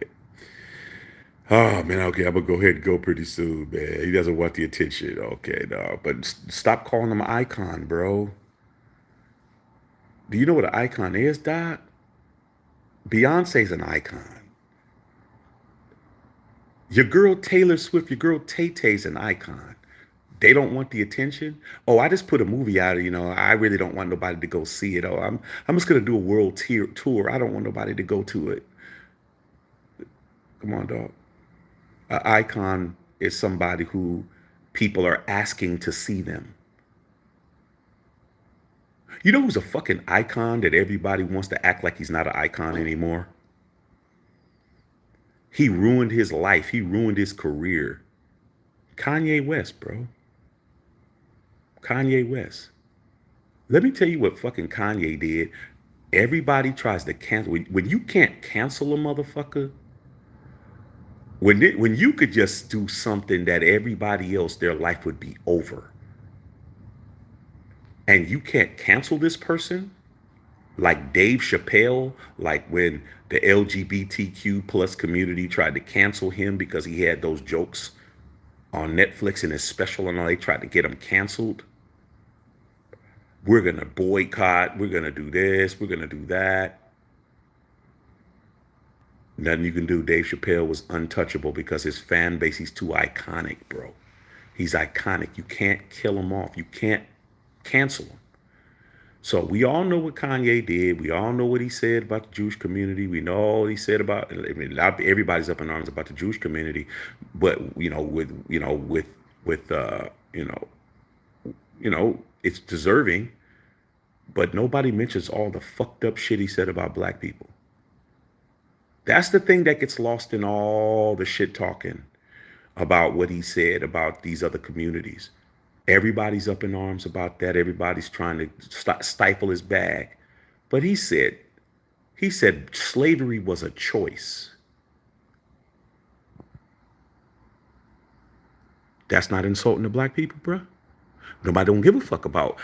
Oh man, okay, I'm gonna go ahead and go pretty soon, man. He doesn't want the attention. Okay, no. But stop calling him an icon, bro. Do you know what an icon is, Doc? Beyonce's an icon. Your girl Taylor Swift, your girl Tay Tay's an icon. They don't want the attention. Oh, I just put a movie out. I really don't want nobody to go see it. Oh, I'm just gonna do a world tour. I don't want nobody to go to it. Come on, dog. An icon is somebody who people are asking to see them. You know who's a fucking icon that everybody wants to act like he's not an icon anymore? He ruined his life. He ruined his career. Kanye West, bro. Kanye West. Let me tell you what fucking Kanye did. Everybody tries to cancel. When you can't cancel a motherfucker, when you could just do something that everybody else, their life would be over, and you can't cancel this person, like Dave Chappelle, like when the LGBTQ plus community tried to cancel him because he had those jokes on Netflix in his special and all, they tried to get him canceled. We're going to boycott. We're going to do this. We're going to do that. Nothing you can do. Dave Chappelle was untouchable because his fan base, he's too iconic, bro. He's iconic. You can't kill him off. You can't cancel him. So we all know what Kanye did. We all know what he said about the Jewish community. We know what he said about, everybody's up in arms about the Jewish community, but it's deserving, but nobody mentions all the fucked up shit he said about black people. That's the thing that gets lost in all the shit talking about what he said about these other communities. Everybody's up in arms about that. Everybody's trying to stifle his bag. But he said slavery was a choice. That's not insulting to black people, bruh. Nobody didn't give a fuck about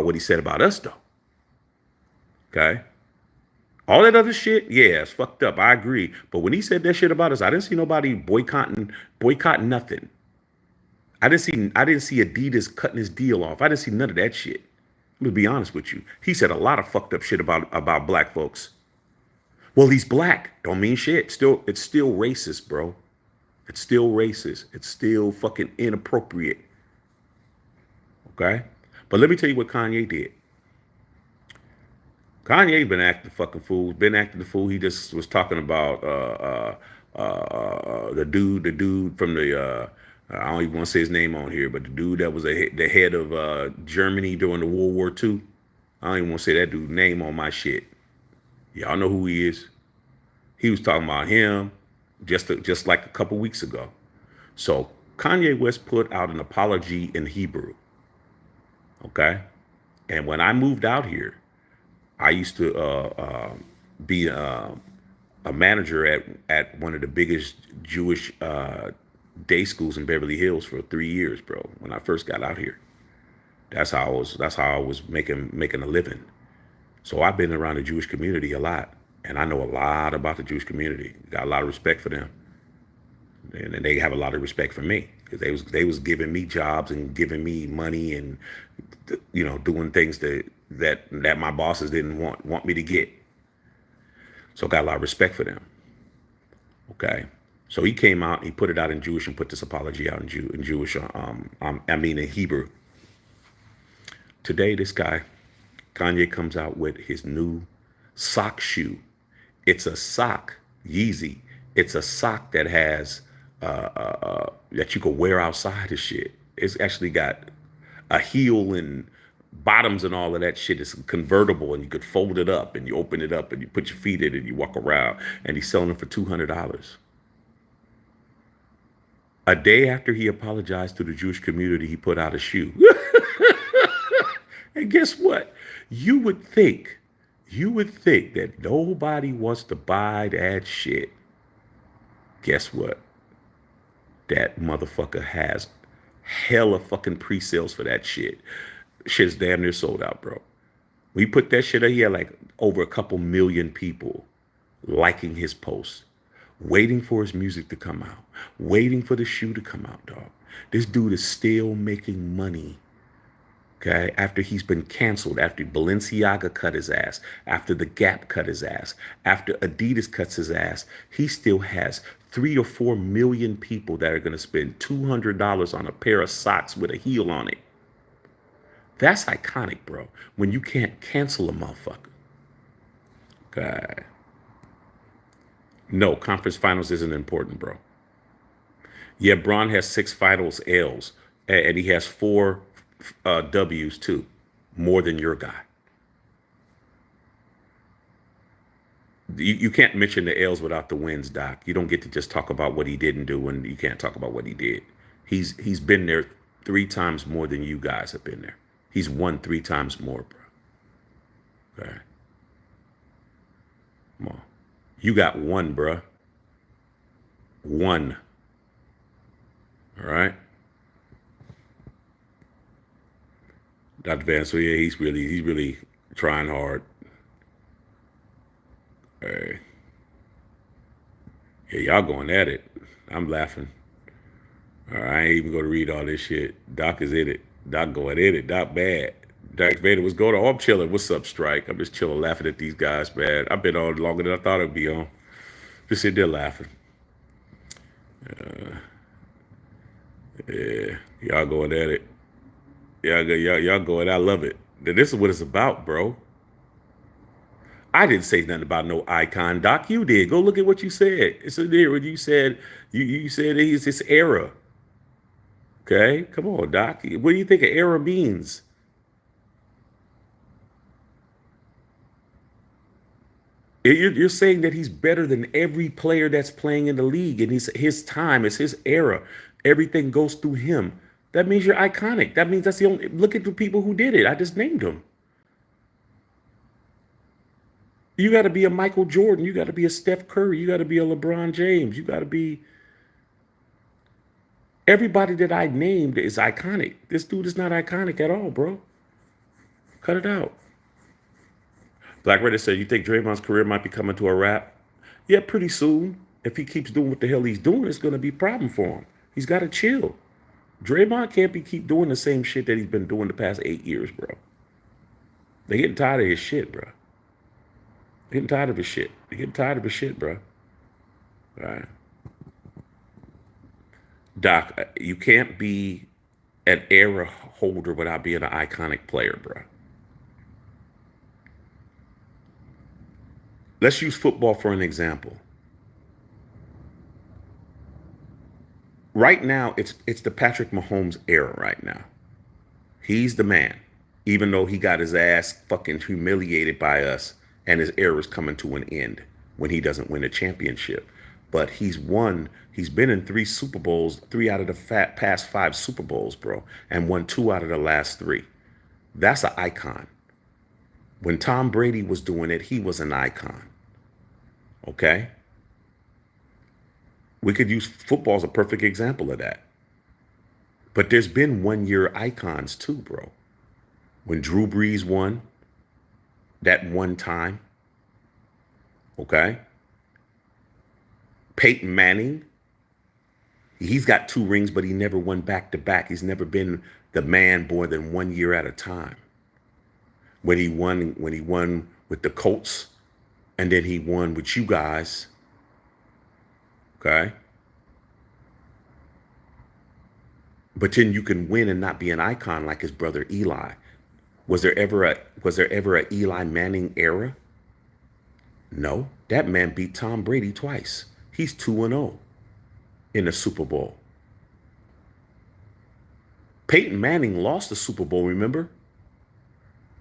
what he said about us, though. Okay? All that other shit, yeah, it's fucked up. I agree. But when he said that shit about us, I didn't see nobody boycotting nothing. I didn't see Adidas cutting his deal off. I didn't see none of that shit. I'm gonna be honest with you. He said a lot of fucked up shit about black folks. Well, he's black. Don't mean shit. It's still racist, bro. It's still racist. It's still fucking inappropriate. Okay? But let me tell you what Kanye did. Kanye been acting fucking fool. Been acting the fool. He just was talking about the dude from the I don't even want to say his name on here, but the dude that was the head of Germany during the World War II. I don't even want to say that dude's name on my shit. Y'all know who he is. He was talking about him just like a couple weeks ago. So Kanye West put out an apology in Hebrew. Okay? And when I moved out here, I used to be a manager at one of the biggest Jewish day schools in Beverly Hills for 3 years, bro. When I first got out here, that's how I was making a living. So I've been around the Jewish community a lot, and I know a lot about the Jewish community. Got a lot of respect for them, and they have a lot of respect for me because they was giving me jobs and giving me money and doing things that my bosses didn't want me to get. So I got a lot of respect for them. Okay. So he came out, he put it out in Jewish and put this apology out in Jewish, in Hebrew. Today, this guy, Kanye, comes out with his new sock shoe. It's a sock, Yeezy. It's a sock that has, that you can wear outside and shit. It's actually got a heel and bottoms and all of that shit. Is convertible and you could fold it up and you open it up and you put your feet in it and you walk around, and he's selling them for $200. A day after he apologized to the Jewish community, he put out a shoe. And guess what? You would think that nobody wants to buy that shit. Guess what? That motherfucker has hella fucking pre-sales for that shit. Shit's damn near sold out, bro. We put that shit up, he had like over a couple million people liking his post, waiting for his music to come out, waiting for the shoe to come out, dog. This dude is still making money. Okay, after he's been canceled, after Balenciaga cut his ass, after the Gap cut his ass, after Adidas cuts his ass, he still has 3 or 4 million people that are going to spend $200 on a pair of socks with a heel on it. That's iconic, bro. When you can't cancel a motherfucker. Okay. No, conference finals isn't important, bro. Yeah, Braun has 6 finals L's, and he has 4 W's too, more than your guy. You can't mention the L's without the wins, Doc. You don't get to just talk about what he didn't do, and you can't talk about what he did. He's been there 3 times more than you guys have been there. He's won 3 times more, bro. Okay. Come on. You got 1, bro. 1. All right. Dr. Van, so yeah, he's really trying hard. Hey. Yeah, y'all going at it. I'm laughing. All right, I ain't even going to read all this shit. Doc is in it. Doc going in it. Doc bad. Doc Vader was going on. Oh, I'm chilling. What's up, Strike? I'm just chilling, laughing at these guys, man. I've been on longer than I thought I'd be on. Just sitting there laughing. Yeah, y'all going at it. Y'all going. I love it. This is what it's about, bro. I didn't say nothing about no icon, Doc. You did. Go look at what you said. It's in there when you said you said he's this era. Okay, come on, Doc. What do you think an era means? You're saying that he's better than every player that's playing in the league, and his time, it's his era. Everything goes through him. That means you're iconic. That means that's the only. Look at the people who did it. I just named them. You got to be a Michael Jordan. You got to be a Steph Curry. You got to be a LeBron James. You got to be. Everybody that I named is iconic. This dude is not iconic at all, bro. Cut it out. Black Reddit said, you think Draymond's career might be coming to a wrap? Yeah, pretty soon. If he keeps doing what the hell he's doing, it's going to be a problem for him. He's got to chill. Draymond can't keep doing the same shit that he's been doing the past 8 years, bro. They're getting tired of his shit, bro. They're getting tired of his shit. They're getting tired of his shit, bro. All right. Doc, you can't be an era holder without being an iconic player, bro. Let's use football for an example. Right now, it's the Patrick Mahomes era right now. He's the man, even though he got his ass fucking humiliated by us and his era is coming to an end when he doesn't win a championship. But he's been in 3 Super Bowls, 3 out of the past 5 Super Bowls, bro, and won 2 out of the last 3. That's an icon. When Tom Brady was doing it, he was an icon. Okay? We could use football as a perfect example of that. But there's been 1-year icons too, bro. When Drew Brees won that one time, okay? Peyton Manning, he's got 2 rings, but he never won back-to-back. He's never been the man more than 1 year at a time. When he won with the Colts, and then he won with you guys. Okay. But then you can win and not be an icon like his brother Eli. Was there ever a Eli Manning era? No. That man beat Tom Brady twice. He's 2-0 in the Super Bowl. Peyton Manning lost the Super Bowl, remember?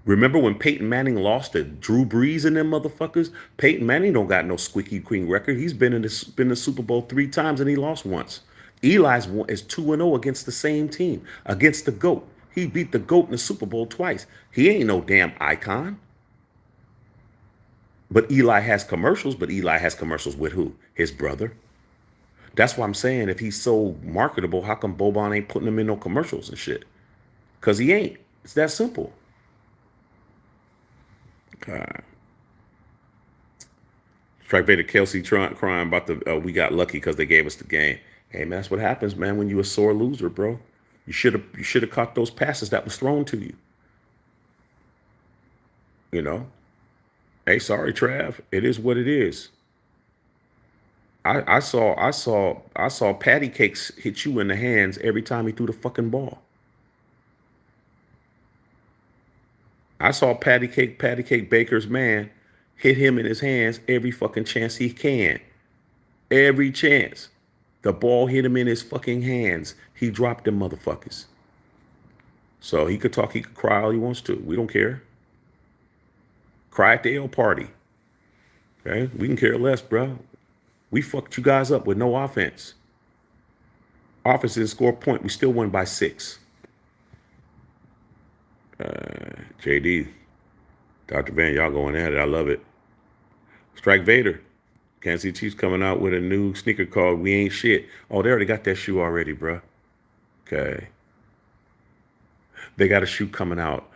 Remember when Peyton Manning lost to Drew Brees and them motherfuckers? Peyton Manning don't got no squeaky clean record. He's been in the Super Bowl 3 times and he lost once. Eli's is 2-0 against the same team, against the GOAT. He beat the GOAT in the Super Bowl twice. He ain't no damn icon. But Eli has commercials, but Eli has commercials with who? His brother. That's why I'm saying if he's so marketable, how come Boban ain't putting him in no commercials and shit? Because he ain't. It's that simple. Strike Vader Kelsey crying about the we got lucky because they gave us the game. Hey man, that's what happens, man, when you a sore loser, bro. You should have caught those passes that was thrown to you. You know? Hey, sorry, Trav. It is what it is. I saw patty cakes hit you in the hands every time he threw the fucking ball. I saw patty cake Baker's man hit him in his hands every fucking chance he can. Every chance. The ball hit him in his fucking hands. He dropped them motherfuckers. So he could talk, he could cry all he wants to. We don't care. Cry at the L party. Okay? We can care less, bro. We fucked you guys up with no offense. Offense didn't score a point. We still won by 6. JD, Dr. Van, y'all going at it. I love it. Strike Vader. Kansas City Chiefs coming out with a new sneaker called We Ain't Shit. Oh, they already got that shoe already, bro. Okay. They got a shoe coming out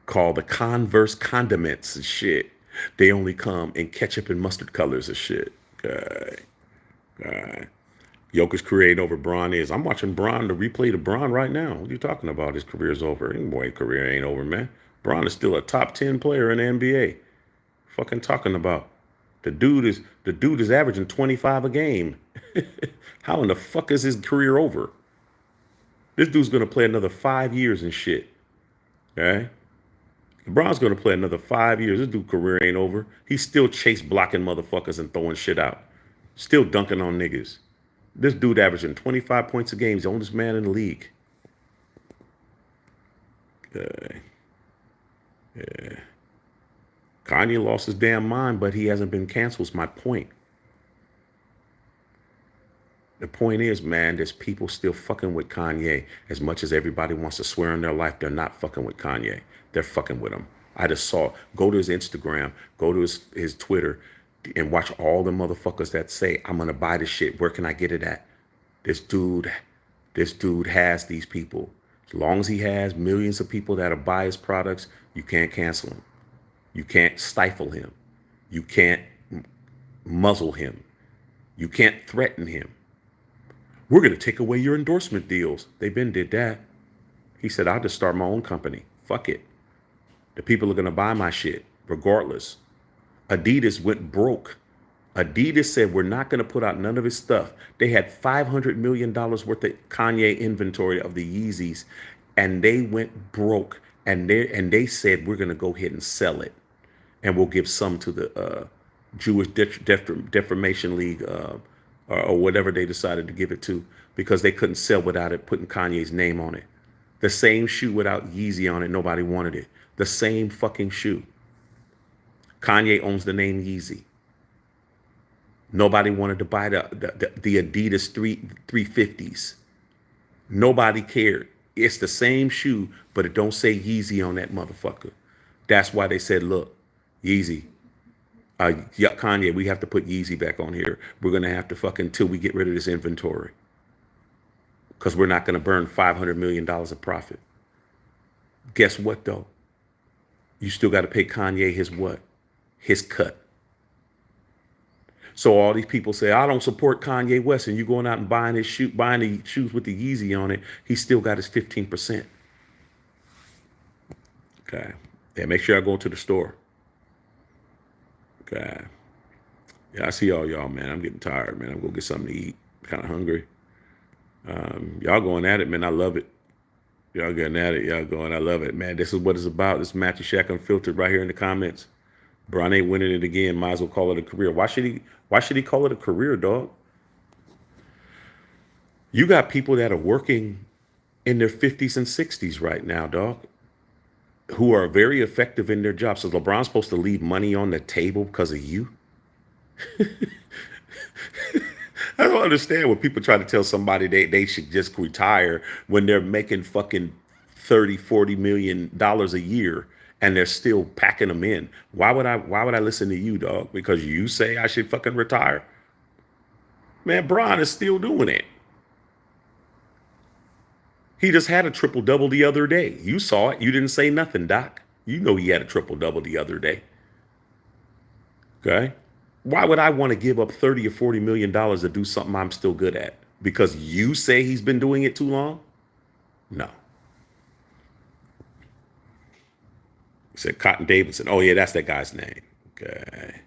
called the Converse Condiments and shit. They only come in ketchup and mustard colors and shit. Okay. Jokic career ain't over. Bron is. I'm watching Bron, the replay to Bron right now. What are you talking about? His career's over. Boy, career ain't over, man. Bron is still a top 10 player in the NBA. Fucking talking about. The dude is averaging 25 a game. How in the fuck is his career over? This dude's gonna play another 5 years and shit. Okay? LeBron's gonna play another 5 years. This dude's career ain't over. He's still chase blocking motherfuckers and throwing shit out. Still dunking on niggas. This dude averaging 25 points a game. He's the oldest man in the league. Okay. Yeah. Kanye lost his damn mind, but he hasn't been canceled, is my point. The point is, man, there's people still fucking with Kanye. As much as everybody wants to swear on their life, they're not fucking with Kanye. They're fucking with him. I just saw, go to his Instagram, go to his Twitter, and watch all the motherfuckers that say, I'm going to buy this shit. Where can I get it at? This dude has these people. As long as he has millions of people that'll buy his products, you can't cancel him. You can't stifle him. You can't muzzle him. You can't threaten him. We're going to take away your endorsement deals. They been did that. He said, I'll just start my own company. Fuck it. The people are going to buy my shit regardless. Adidas went broke. Adidas said, we're not going to put out none of his stuff. They had $500 million worth of Kanye inventory of the Yeezys, and they went broke. And they said, we're going to go ahead and sell it. And we'll give some to the Jewish Defamation League or whatever they decided to give it to, because they couldn't sell without it putting Kanye's name on it. The same shoe without Yeezy on it, nobody wanted it. The same fucking shoe. Kanye owns the name Yeezy. Nobody wanted to buy the Adidas 350s. Nobody cared. It's the same shoe, but it don't say Yeezy on that motherfucker. That's why they said, look, Yeezy, Kanye, we have to put Yeezy back on here. We're going to have to until we get rid of this inventory. Because we're not going to burn $500 million of profit. Guess what, though? You still got to pay Kanye his what? His cut. So all these people say, I don't support Kanye West, and you going out and buying the shoes with the Yeezy on it, he still got his 15%. Okay. Yeah, make sure I go to the store. Okay. Yeah, I see all y'all, man. I'm getting tired, man. I'm going to get something to eat. Kind of hungry. Y'all going at it, man. I love it. Y'all getting at it. Y'all going, I love it, man. This is what it's about. This Matthew Shack Unfiltered right here in the comments. Bron ain't winning it again. Might as well call it a career. Why should he call it a career, dog? You got people that are working in their 50s and 60s right now, dog, who are very effective in their job. So LeBron's supposed to leave money on the table because of you? I don't understand when people try to tell somebody they should just retire when they're making fucking 30, 40 million dollars a year and they're still packing them in. Why would I listen to you, dog? Because you say I should fucking retire? Man, Bron is still doing it. He just had a triple double the other day. You saw it. You didn't say nothing, Doc. You know he had a triple double the other day. Okay? Why would I want to give up 30 or 40 million dollars to do something I'm still good at? Because you say he's been doing it too long? No. He said Cotton Davidson. Oh yeah, that's that guy's name. Okay.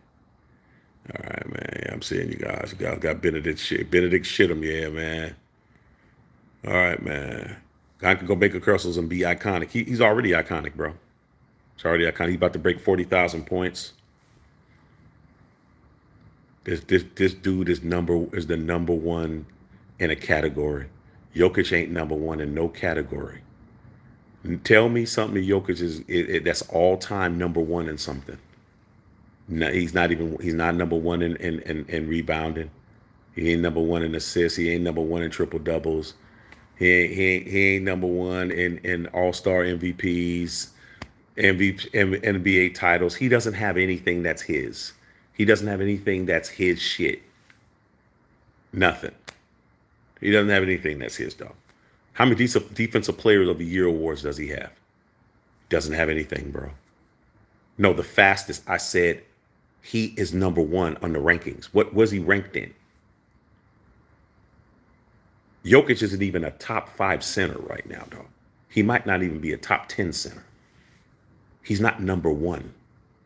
All right, man. Yeah, I'm seeing you guys. You guys got Benedict shit. Benedict shit him, yeah, man. All right, man. I could go Baker Crussels and be iconic. He's already iconic, bro. He's already iconic. He's about to break 40,000 points. This dude is the number one in a category. Jokic ain't number one in no category. Tell me something Jokic that's all time number one in something. No, he's not number one in rebounding. He ain't number one in assists. He ain't number one in triple doubles. He ain't number one in all-star MVPs, NBA titles. He doesn't have anything that's his. He doesn't have anything that's his shit. Nothing. He doesn't have anything that's his, dog. How many defensive players of the year awards does he have? Doesn't have anything, bro. No, the fastest I said he is number one on the rankings. What was he ranked in? Jokic isn't even a top 5 center right now, dog. He might not even be a top 10 center. He's not number one.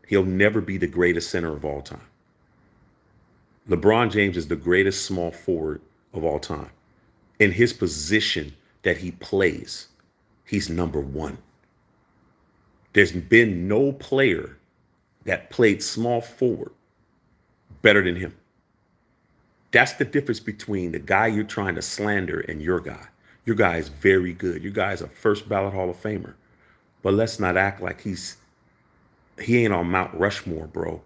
He'll never be the greatest center of all time. LeBron James is the greatest small forward of all time. In his position that he plays, he's number one. There's been no player that played small forward better than him. That's the difference between the guy you're trying to slander and your guy. Your guy is very good. Your guy is a first ballot Hall of Famer. But let's not act like he ain't on Mount Rushmore, bro.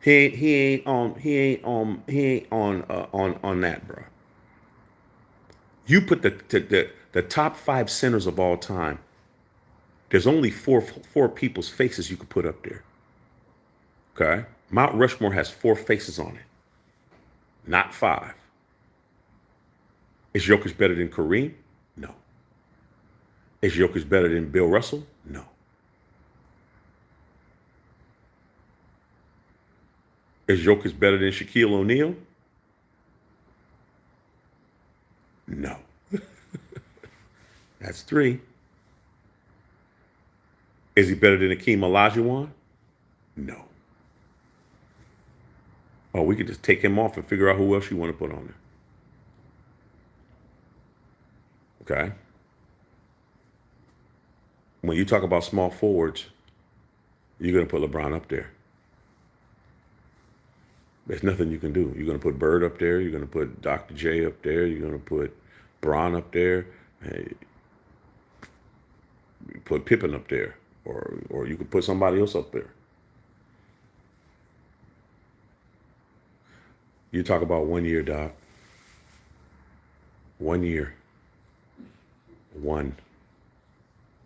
He ain't on that, bro. You put the top 5 centers of all time. There's only four people's faces you could put up there. Okay? Mount Rushmore has 4 faces on it, not 5. Is Jokic better than Kareem? No. Is Jokic better than Bill Russell? No. Is Jokic better than Shaquille O'Neal? No. That's 3. Is he better than Akeem Olajuwon? No. Oh, we could just take him off and figure out who else you want to put on there. Okay. When you talk about small forwards, you're going to put LeBron up there. There's nothing you can do. You're going to put Bird up there. You're going to put Dr. J up there. You're going to put Bron up there. Hey, you put Pippen up there. Or you could put somebody else up there. You talk about 1 year, Doc. 1 year. 1.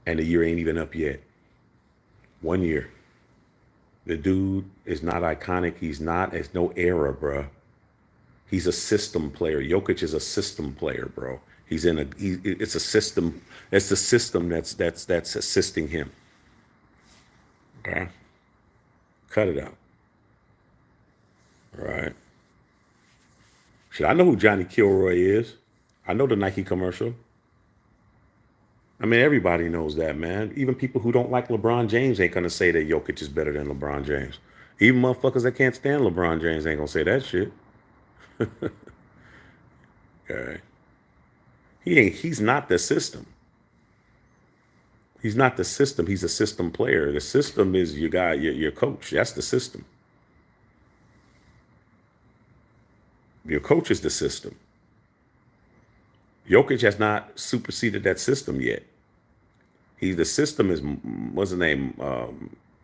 And the year ain't even up yet. 1 year. The dude is not iconic. He's not. It's no era, bro. He's a system player. Jokic is a system player, bro. It's a system. It's the system that's assisting him. Okay. Cut it out. All right. Shit, I know who Johnny Kilroy is. I know the Nike commercial. I mean, everybody knows that, man. Even people who don't like LeBron James ain't gonna say that Jokic is better than LeBron James. Even motherfuckers that can't stand LeBron James ain't gonna say that shit. Okay. He's not the system. He's not the system. He's a system player. The system is your guy, your coach. That's the system. Your coach is the system. Jokic has not superseded that system yet. The system is, what's his name?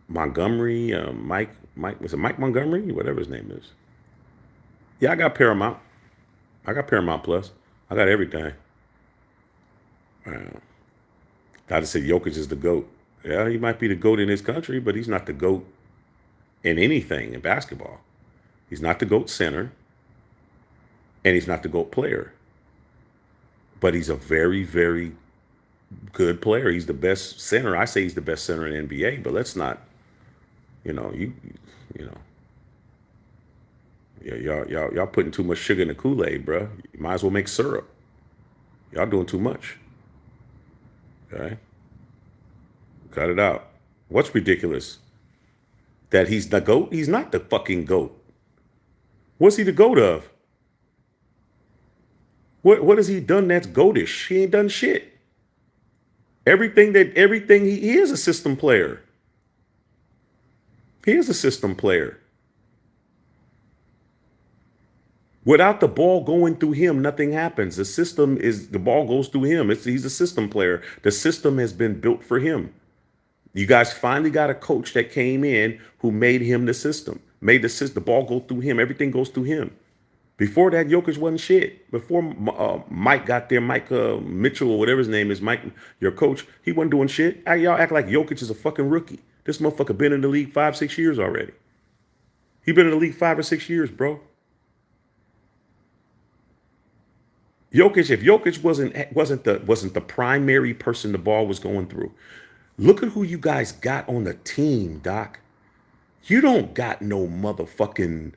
Montgomery, Mike, was it Mike Montgomery? Whatever his name is.
Yeah, I got Paramount. I got Paramount Plus. I got everything. I just said Jokic is the GOAT. Yeah, he might be the GOAT in his country, but he's not the GOAT in anything in basketball. He's not the GOAT center, and he's not the GOAT player. But he's a very, very good player. He's the best center. I say he's the best center in the NBA, but let's not, you know, you know, yeah, y'all putting too much sugar in the Kool-Aid, bro. You might as well make syrup. Y'all doing too much. Okay? Cut it out. What's ridiculous? That he's the GOAT? He's not the fucking GOAT. What's he the GOAT of? What has he done that's GOATish? He ain't done shit. Everything he is a system player. He is a system player. Without the ball going through him, nothing happens. The ball goes through him. He's a system player. The system has been built for him. You guys finally got a coach that came in who made him the system, made the ball go through him. Everything goes through him. Before that, Jokic wasn't shit. Before Mike got there, Mike Mitchell or whatever his name is, Mike, your coach, he wasn't doing shit. Y'all act like Jokic is a fucking rookie. This motherfucker been in the league 5-6 years already. He been in the league 5 or 6 years, bro. Jokic, if Jokic wasn't the primary person the ball was going through, look at who you guys got on the team, Doc. You don't got no motherfucking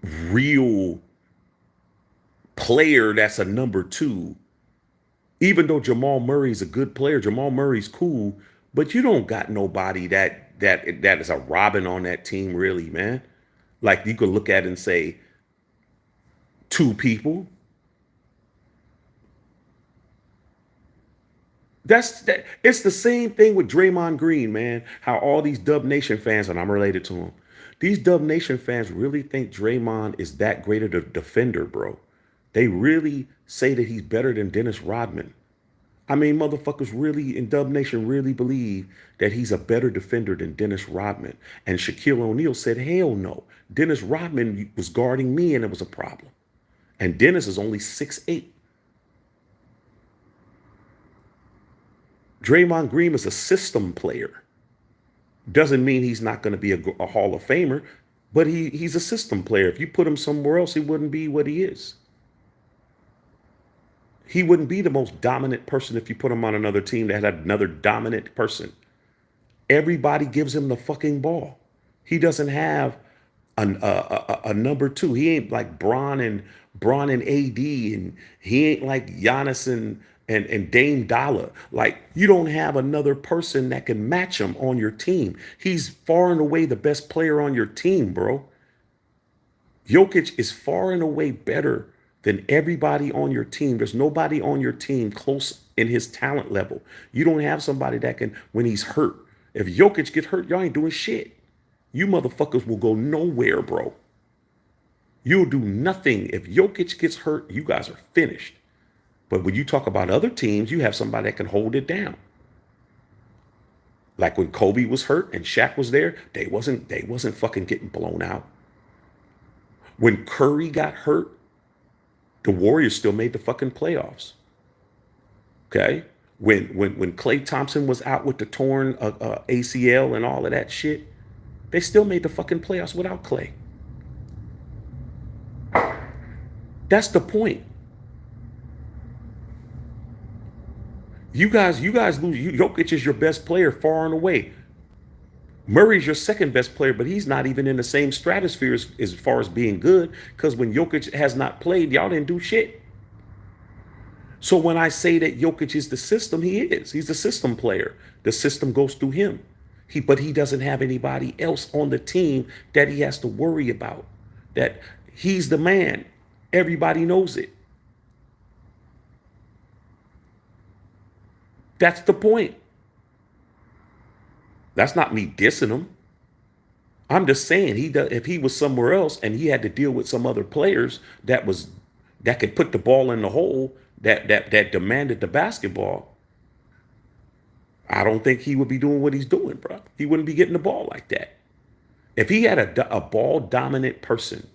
real player that's a number two. Even though Jamal Murray's a good player, Jamal Murray's cool, but you don't got nobody that is a Robin on that team, really, man. Like you could look at it and say two people. It's the same thing with Draymond Green, man. How all these Dub Nation fans, and I'm related to them, these Dub Nation fans really think Draymond is that great of a defender, bro. They really say that he's better than Dennis Rodman. I mean, motherfuckers really in Dub Nation really believe that he's a better defender than Dennis Rodman. And Shaquille O'Neal said, hell no. Dennis Rodman was guarding me and it was a problem. And Dennis is only 6'8". Draymond Green is a system player. Doesn't mean he's not going to be a Hall of Famer, but he's a system player. If you put him somewhere else, he wouldn't be what he is. He wouldn't be the most dominant person if you put him on another team that had another dominant person. Everybody gives him the fucking ball. He doesn't have a number two. He ain't like Bron and AD, and he ain't like Giannis and Dame Dollar. Like, you don't have another person that can match him on your team. He's far and away the best player on your team, bro. Jokic is far and away better than everybody on your team. There's nobody on your team close in his talent level. You don't have somebody that can, when he's hurt. If Jokic gets hurt, y'all ain't doing shit. You motherfuckers will go nowhere, bro. You'll do nothing. If Jokic gets hurt, you guys are finished. But when you talk about other teams, you have somebody that can hold it down. Like when Kobe was hurt and Shaq was there, they wasn't fucking getting blown out. When Curry got hurt, the Warriors still made the fucking playoffs. Okay? When Klay Thompson was out with the torn ACL and all of that shit, they still made the fucking playoffs without Klay. That's the point. You guys lose. Jokic is your best player far and away. Murray's your second best player, but he's not even in the same stratosphere as far as being good, because when Jokic has not played, y'all didn't do shit. So when I say that Jokic is the system, he is. He's the system player. The system goes through him. But he doesn't have anybody else on the team that he has to worry about. That he's the man. Everybody knows it. That's the point. That's not me dissing him. I'm just saying if he was somewhere else and he had to deal with some other players that could put the ball in the hole, that demanded the basketball, I don't think he would be doing what he's doing, bro. He wouldn't be getting the ball like that. If he had a ball dominant person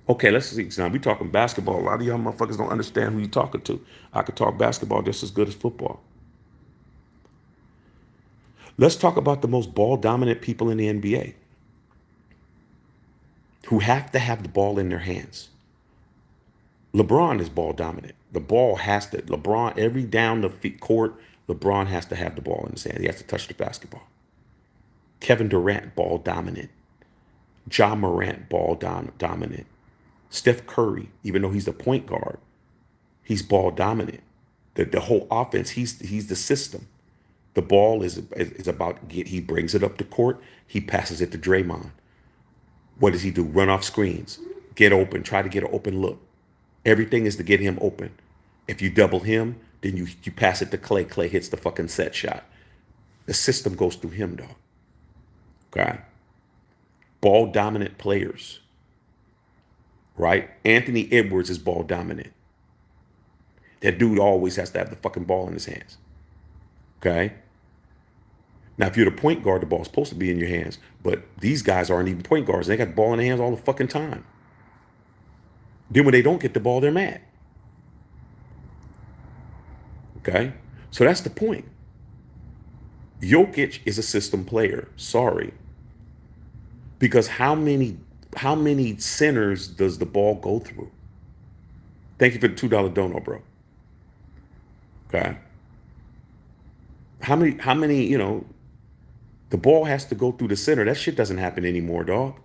Okay, let's see. Now we talking basketball. A lot of y'all motherfuckers don't understand who you talking to. I could talk basketball just as good as football. Let's talk about the most ball dominant people in the NBA who have to have the ball in their hands. LeBron is ball dominant. The ball has to, LeBron, every down the court, LeBron has to have the ball in his hand. He has to touch the basketball. Kevin Durant, ball dominant. John Morant, ball dominant. Steph Curry, even though he's the point guard, he's ball dominant. The whole offense, he's the system. The ball is about he brings it up the court, he passes it to Draymond. What does he do? Run off screens, get open, try to get an open look. Everything is to get him open. If you double him, then you pass it to Clay. Clay hits the fucking set shot. The system goes through him, dog. Okay. Ball dominant players. Right? Anthony Edwards is ball dominant. That dude always has to have the fucking ball in his hands. Okay? Now, if you're the point guard, the ball's supposed to be in your hands. But these guys aren't even point guards. They got the ball in their hands all the fucking time. Then when they don't get the ball, they're mad. Okay? So that's the point. Jokic is a system player. Sorry. Because how many centers does the ball go through? Thank you for the $2 dono, bro. Okay. How many, the ball has to go through the center. That shit doesn't happen anymore, dog.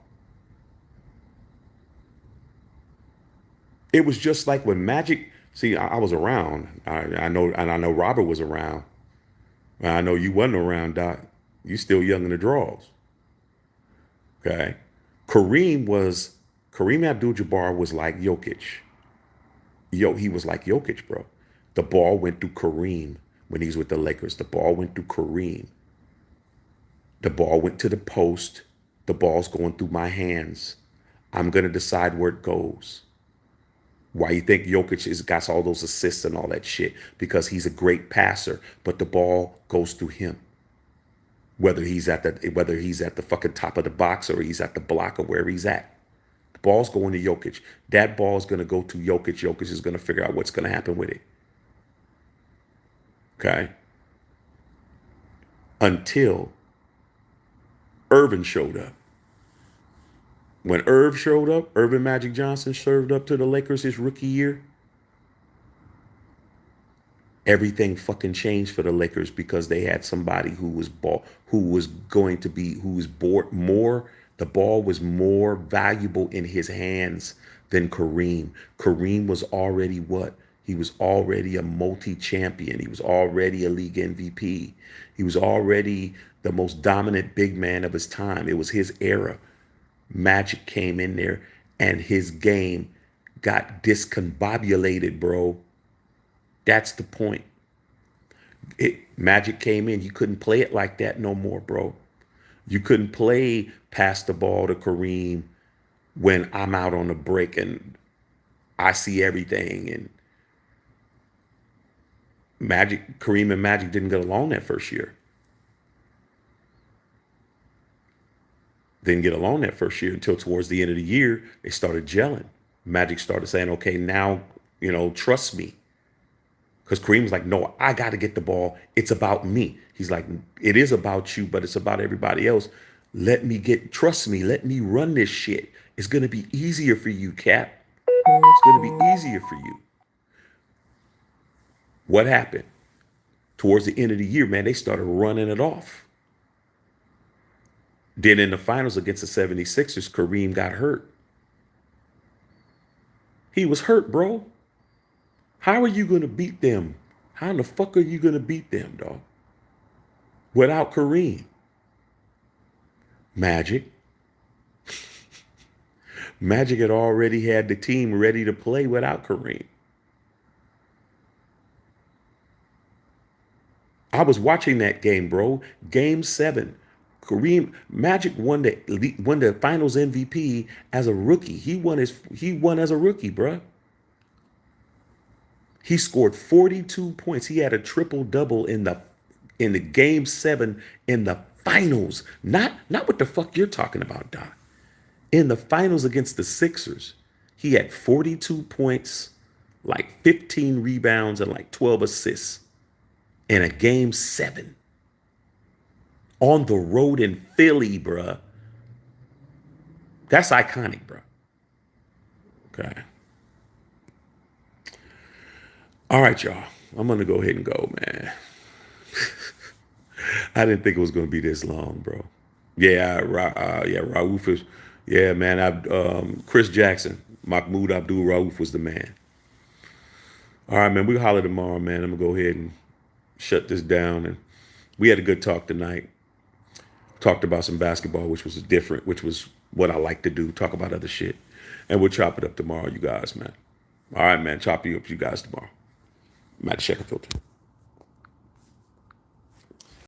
It was just like when Magic, see, I was around. I know Robert was around. I know you wasn't around, Doc. You still young in the draws. Okay. Kareem Abdul-Jabbar was like Jokic. He was like Jokic, bro. The ball went through Kareem when he's with the Lakers. The ball went through Kareem. The ball went to the post. The ball's going through my hands. I'm going to decide where it goes. Why you think Jokic has got all those assists and all that shit? Because he's a great passer, but the ball goes through him. Whether he's at the fucking top of the box or he's at the block or wherever he's at. The ball's going to Jokic. That ball's going to go to Jokic. Jokic is going to figure out what's going to happen with it. Okay? Until Irvin showed up. When Irv showed up, Irvin Magic Johnson served up to the Lakers his rookie year, everything fucking changed for the Lakers because they had somebody who was the ball was more valuable in his hands than Kareem. Kareem was already what? He was already a multi-champion. He was already a league MVP. He was already the most dominant big man of his time. It was his era. Magic came in there and his game got discombobulated, bro. That's the point. Magic came in. You couldn't play it like that no more, bro. You couldn't play pass the ball to Kareem when I'm out on the break and I see everything. And Kareem and Magic didn't get along that first year. Didn't get along that first year until towards the end of the year, they started gelling. Magic started saying, okay, now, trust me. Because Kareem was like, no, I got to get the ball. It's about me. He's like, it is about you, but it's about everybody else. Trust me, let me run this shit. It's going to be easier for you, Cap. It's going to be easier for you. What happened? Towards the end of the year, man, they started running it off. Then in the finals against the 76ers, Kareem got hurt. He was hurt, bro. How are you going to beat them? How in the fuck are you going to beat them, dog? Without Kareem. Magic. Magic had already had the team ready to play without Kareem. I was watching that game, bro. Game 7. Magic won the Finals MVP as a rookie. He won as a rookie, bro. He scored 42 points. He had a triple-double in the Game 7 in the finals. Not what the fuck you're talking about, Doc. In the finals against the Sixers,
He had 42 points, like 15 rebounds, and like 12 assists in a game 7 on the road in Philly, bruh. That's iconic, bruh. Okay. All right, y'all. I'm going to go ahead and go, man. I didn't think it was going to be this long, bro. Yeah, Rauf is, yeah, man. Chris Jackson, Mahmoud Abdul Rauf was the man. All right, man. We'll holler tomorrow, man. I'm going to go ahead and shut this down. And we had a good talk tonight. Talked about some basketball, which was different, which was what I like to do. Talk about other shit. And we'll chop it up tomorrow, you guys, man. All right, man. Chop you up, you guys, tomorrow. Matt Shekkerfilter.